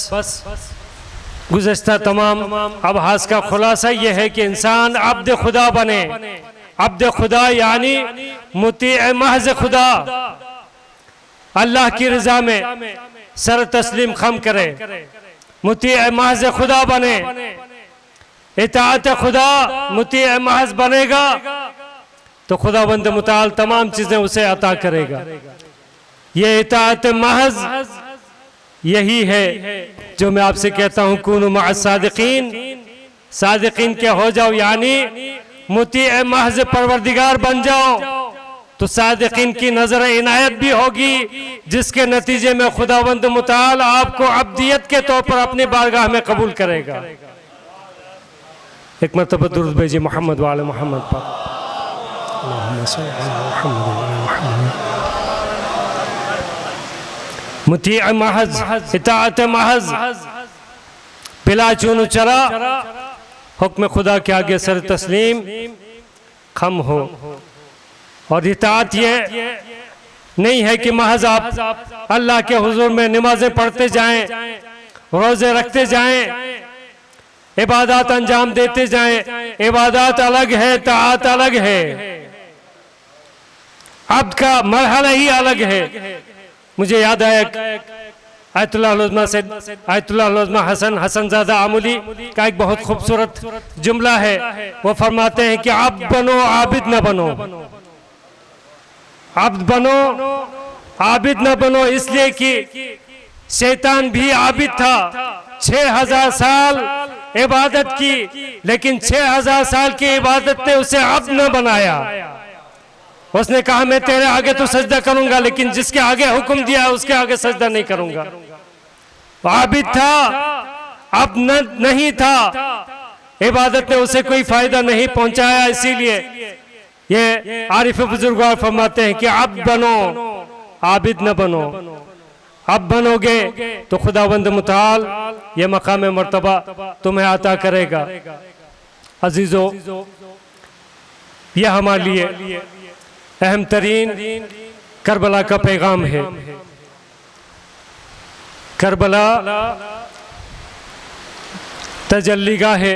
गुज़श्ता तमाम अबहास का खुलासा यह है कि इंसान अब्द खुदा बने। अब्द खुदा यानी मुतीअ महज़ खुदा, अल्लाह की रज़ा में सर तस्लीम खम करे, मुतीअ महज़ खुदा बने। इताअत खुदा मुतीअ महज़ बनेगा तो खुदावंद मुताल तमाम चीज़ें उसे अता करेगा। ये इताअत महज़ यही है जो मैं आपसे कहता हूँ कूनु मअस सादिकीन, सादिकीन के हो जाओ, यानी मुतीअ महज़ परवरदिगार बन जाओ तो सादिकीन की नजर इनायत भी होगी, जिसके नतीजे में खुदावंद मुताल आपको अब्दियत के तौर पर अपनी बारगाह में कबूल करेगा। एक मरतबा दुरूद भेजिए मोहम्मद वाले मोहम्मद पर। मुती महज, इताअत महज, बिला चुन चरा, हुक्म खुदा के आगे सर तस्लीम खम हो। और इताअत ये नहीं है कि महज आप अल्लाह के हुजूर में नमाजें पढ़ते जाएं, रोजे रखते जाएं, इबादत अंजाम देते जाएं। इबादत अलग है, ताअत अलग है, अब्द का मरहला ही अलग है। मुझे याद है आयतुल्लाह हसनजादा आमुली का एक बहुत खूबसूरत जुमला है। वो फरमाते हैं कि आप बनो आबिद न बनो, अब्द बनो आबिद न बनो, इसलिए कि शैतान भी आबिद था। 6000 साल इबादत की, लेकिन 6000 साल की इबादत ने उसे अब्द न बनाया। उसने कहा मैं तेरे आगे तो सजदा करूंगा, लेकिन जिसके आगे हुक्म दिया उसके आगे सजदा नहीं करूंगा। आबिद था, अब नहीं था, इबादत ने उसे कोई फायदा नहीं पहुंचाया। इसीलिए ये आरिफ बुजुर्ग फरमाते हैं कि अब बनो आबिद न बनो, अब बनोगे तो खुदावंद मुताल ये मकाम मर्तबा तुम्हें अता करेगा। अजीजों, यह हमारे लिए अहम तरीन करबला का पैगाम है। करबला तजल्लीगाह है,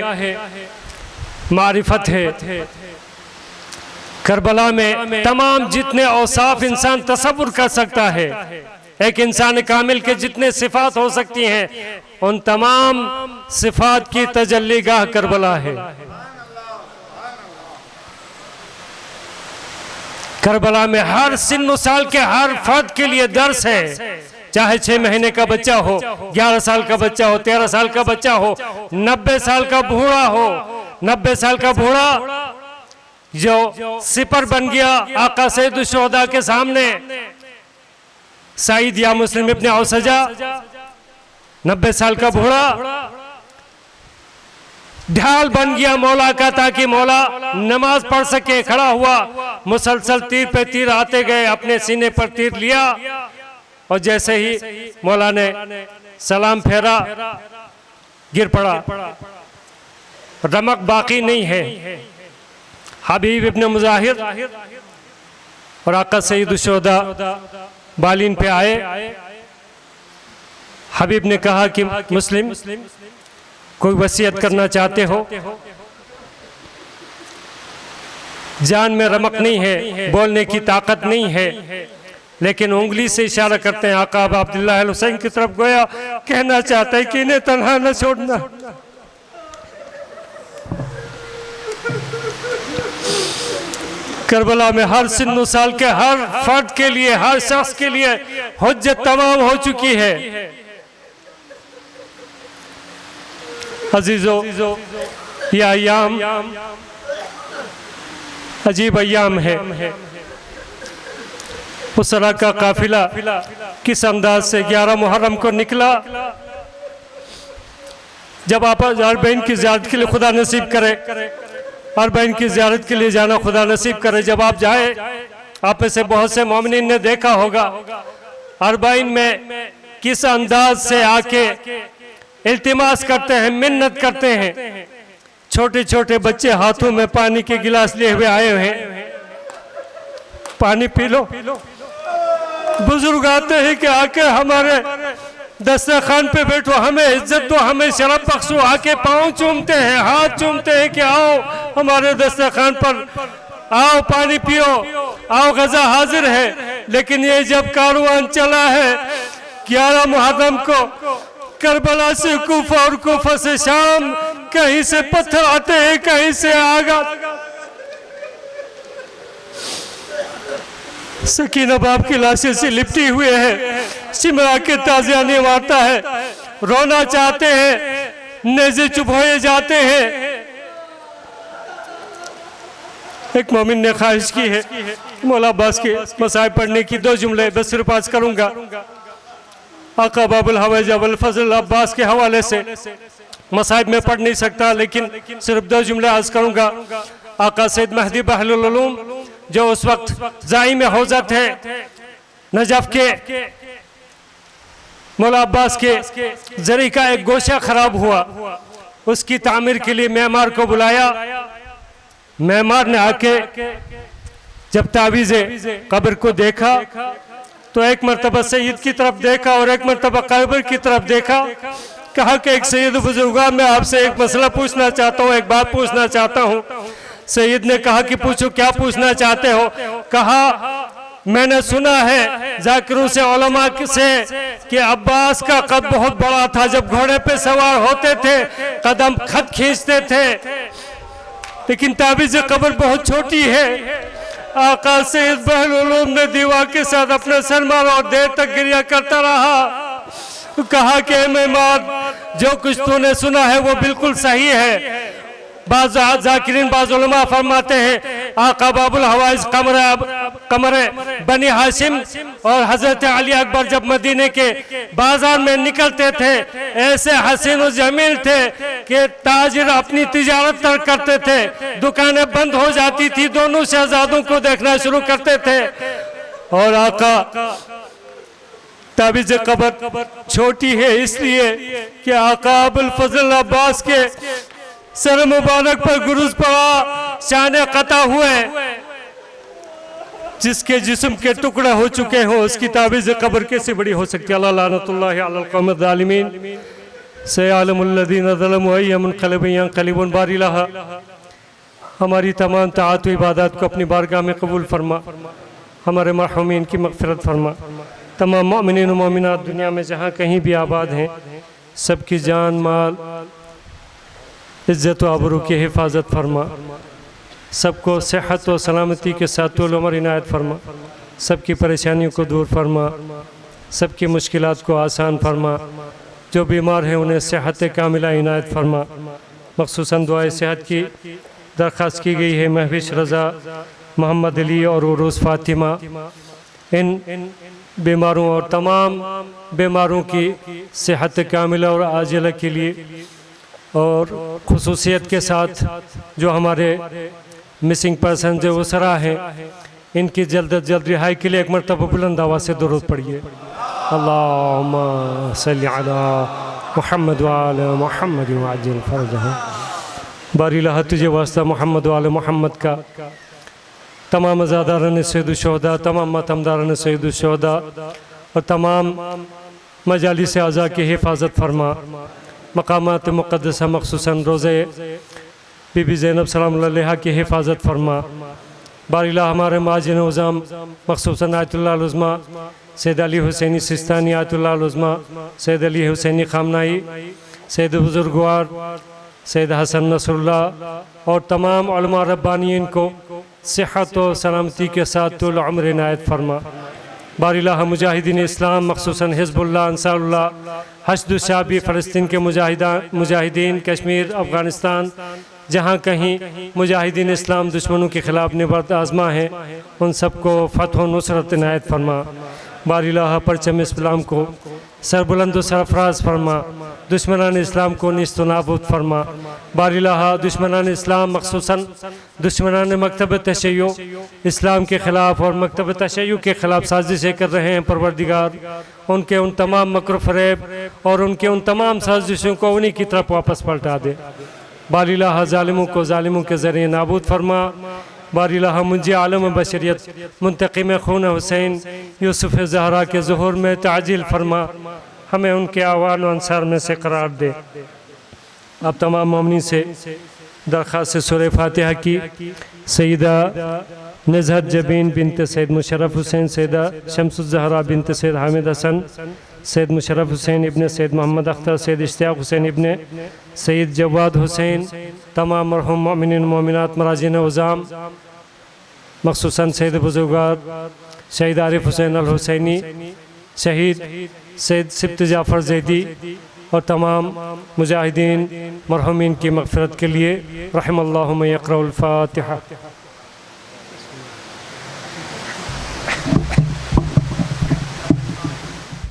मारिफत है। करबला में तमाम जितने औसाफ इंसान तसव्वुर कर सकता है, एक इंसान कामिल के जितने सिफात हो सकती हैं, उन तमाम सिफात की तजल्लीगाह करबला है। करबला में हर सिन्न साल के हर फर्द के लिए दर्स है। चाहे 6 महीने का बच्चा हो, 11 साल का बच्चा हो, 13 साल का बच्चा हो, 90 साल का बूढ़ा हो। 90 साल का बूढ़ा जो सिपर बन गया आका सैयद शुहदा के सामने, सईद या मुस्लिम इब्न औसजा, 90 साल का बूढ़ा ढाल बन गया मौला का, ताकि मौला नमाज पढ़ सके। खड़ा हुआ, मुसलसल तीर पे तीर आते गए, अपने सीने पर तीर लिया, और जैसे ही मौला ने सलाम फेरा गिर पड़ा। रमक बाकी नहीं है। हबीब इब्न मुजाहिर और आका सैयद शुहदा बालीन पे आए। हबीब ने कहा कि मुस्लिम कोई वसीयत करना चाहते हो? जान में रमक नहीं है, बोलने की ताकत नहीं है, लेकिन उंगली से इशारा करते हैं। आका अब्दुल्लाह अल हुसैन की तरफ गोया कहना चाहता है कि इन्हें तन्हा न छोड़ना। करबला में हर सिन्न साल के हर फर्द के लिए, हर शख्स के लिए हुज्जत तमाम हो चुकी है। अजीजों, ये अय्याम अजीब अय्याम है। उसरा का काफिला किस अंदाज से 11 मुहर्रम को निकला। जब आप अरबईन की ज़ियारत के लिए खुदा नसीब करे, अरबईन की ज़ियारत के लिए जाना खुदा नसीब करे, जब आप जाए, आप में से बहुत से मोमिनीन ने देखा होगा अरबईन में किस अंदाज से आके इल्तिमास करते हैं, मिन्नत करते हैं। छोटे छोटे बच्चे हाथों में पानी के गिलास लिए हुए आए हुए हैं, पानी पी लो। बुजुर्ग आते हैं कि आके हमारे दस्तरखान पे बैठो, हमें इज्जत दो, हमें शरफ बख्शो। आके पाँव चूमते हैं, हाथ चूमते हैं कि आओ हमारे दस्तरखान पर आओ, पानी पियो, आओ, गजा हाजिर है। लेकिन ये जब कारवान चला है 11 मुहर्रम को, करबला से कूफा और कूफा से शाम, कहीं से पत्थर आते हैं, कहीं से आग। सकीना बाप की लाशें से लिपटी हुए है, सिमरा के ताजियाने मारता है, रोना चाहते हैं, नेज़े चुभोए जाते हैं। एक मोमिन ने ख्वाहिश की है मौला अब्बास के मसाइब पढ़ने की, 2 जुमले बस सिर्फ आज करूंगा। आका बाबुल हवाइज अबुल फजल अब्बास के हवाले से मसाइब में पढ़ नहीं सकता, लेकिन सिर्फ 2 जुमले आज करूंगा। आका सैयद महदी बहलुल उलूम जो उस वक्त ज़ाइम हौज़ा थे नजफ के, मौला अब्बास के जरी का एक गोशा खराब हुआ, उसकी तामीर के लिए मेमार को बुलाया। मेमार ने आके जब तावीज़े कब्र को देखा तो एक मरतबा सैयद की तरफ देखा और एक मरतबा कब्र की तरफ देखा। कहा कि एक सैयद बुजुर्गा, मैं आपसे एक मसला पूछना चाहता हूँ, एक बात पूछना चाहता हूँ। सैयद ने कहा कि पूछो, क्या पूछना चाहते हो? कहा, मैंने सुना है जाकिरों से, उलमा से कि अब्बास का कद बहुत बड़ा था, जब घोड़े पे सवार होते थे कदम खत खींचते थे, लेकिन ताबीज़ कब्र बहुत छोटी है। आका सैयद बहलुल उलूम ने दीवार के साथ अपना सर मारा और देर तक गिरिया करता रहा। कहा कि मेमार, जो कुछ तूने सुना है वो बिल्कुल सही है। बाज़ जाकिरीन, बाज़ उलमा फरमाते हैं आका बाबुल हवाइज कमरे बनी हाशिम और हजरत अली अकबर जब मदीने के बाजार में निकलते थे, ऐसे हसीन और जमील थे कि ताजिर अपनी तिजारत तर्क करते थे, दुकानें बंद हो जाती थी, दोनों शहजादों को देखना शुरू करते थे। और आका ताबीज़ कब्र छोटी है इसलिए कि आका अबुल फजल अब्बास के सर मुबारक पर गुरूज पड़ा, शाने कता हुए, जिसके जिस्म के टुकड़े हो चुके हो, उसकी ताबीज़ कब्र कैसे बड़ी हो सकती है? अल्लाह लानतुल्लाहि अलल कौम ज़ालिमीन सयअलमुल्लज़ीना ज़लमू अय्या मुनक़लिबिन यनक़लिबून। बारी लहा हमारी तमाम ताअत व इबादत को अपनी बारगाह में कबूल फरमा, हमारे मरहूमीन की मग़फ़िरत फरमा। तमाम मोमिनीन व मोमिनात दुनिया में जहाँ कहीं भी आबाद हैं, सबकी जान माल इज़्ज़त व आबरू की हिफाजत फरमा, सबको सेहत व सलामती के साथ तूल उमर इनायत फरमा, सबकी परेशानियों को दूर फरमा, सबकी मुश्किलात को आसान फरमा। जो बीमार हैं उन्हें सेहत कामिला इनायत फरमा। मख़सूसन दुआए सेहत की दरख्वास्त की गई है महविश रज़ा, मोहम्मद अली और उरूस फ़ातिमा। इन बीमारों और तमाम बीमारों की सेहत कामिला और आजिला के लिए और खुसूसियत के साथ जो हमारे मिसिंग पर्सन जो उसरा हैं, इनकी जल्द अज जल्द रिहाई के लिए एक मरतबा बुलंद आवाज़ से दुरूद पढ़िए। अल्लाहुम्मा सल्लि अला मुहम्मद व आला मुहम्मद व अज्जिल फरजहम। बारी लहा तुझे वास्ता मोहम्मद व आला मोहम्मद का, तमाम अज़ादारान सैयद शुहदा, तमाम मातमदारान सैयद शुहदा और तमाम मजालिस आज़ा की हिफाजत फरमा। मकामात मुक़द्दसा मख़सूसन रोज़े बीबी ज़ैनब सलामुल्लाह अलैहा की हिफाजत फरमा। बारिला हमारे माजिन उज़ाम मख़सूसन आयतुल्लाह उज़्मा सैयद अली हुसैनी सिस्तानी, आयतुल्लाह उज़्मा सैयद अली हुसैनी ख़ामनाई, सैयद बुज़ुर्गवार सैयद हसन नसरुल्लाह और तमाम उलमा रब्बानियीन को सेहत व सलामती के साथ तूल उम्र इनायत फरमा। बारिला मुजाहिदीन इस्लाम मख़सूसन हिज़्बुल्लाह, अंसारुल्लाह, हश्द शाबी फ़लस्तीन के मुजाहिदीन, कश्मीर, अफ़गानिस्तान, जहाँ कहीं मुजाहिदीन इस्लाम दुश्मनों के ख़िलाफ़ निबर्द आज़मा हैं, उन सबको फ़तह व नुसरत इनायत फरमा। बारिला परचम इस्लाम को सरबुलंद व सरफराज फरमा, दुश्मनान इस्लाम को निस्त नाबूद फरमा। बारिला दुश्मनान इस्लाम मख़सूसन दुश्मनान मकतब तशय्युअ इस्लाम के ख़िलाफ़ और मकतब तशय्युअ के ख़िलाफ़ साजिशें कर रहे हैं, परवरदिगार उनके उन तमाम मकर फ़रेब और उनके उन तमाम साजिशों को उन्हीं की तरफ वापस पलटा दे। बारिला ज़ालिमों को ज़ालिमों के ज़रिए नाबूद फरमा। बारिला मुंजी आलम बशरियत मुंतक़िम खून हुसैन यूसुफ़ ज़हरा के ज़ुहूर में ताजिल फरमा, हमें उनके आवान व अंसार में से करार दे। अब तमाम मोमिनीन से दरख्वास्त सूरह फ़ातिहा की सैयदा नज़हत जबीन बिनत सैयद मुशर्रफ हुसैन, सैयदा शम्सुज़्ज़हरा बिनत सैयद हामिद हसन, सैयद मुशर्रफ हुसैन इब्न सैयद मोहम्मद अख्तर, सैयद इश्तियाक़ हुसैन इब्न सैयद जवाद हुसैन, तमाम मरहूम मोमिनीन मोमिनात मराजिन उज़ाम मख़सूसन सैयद बुज़ुर्गार शहीद आरिफ हुसैन अल हुसैनी, शहीद सैयद सिब्त जाफ़र ज़ैदी और तमाम मुजाहिदीन मरहूमीन की मग़फ़िरत के लिए रहमल्लाहु मन यक़रउल फ़ातिहा।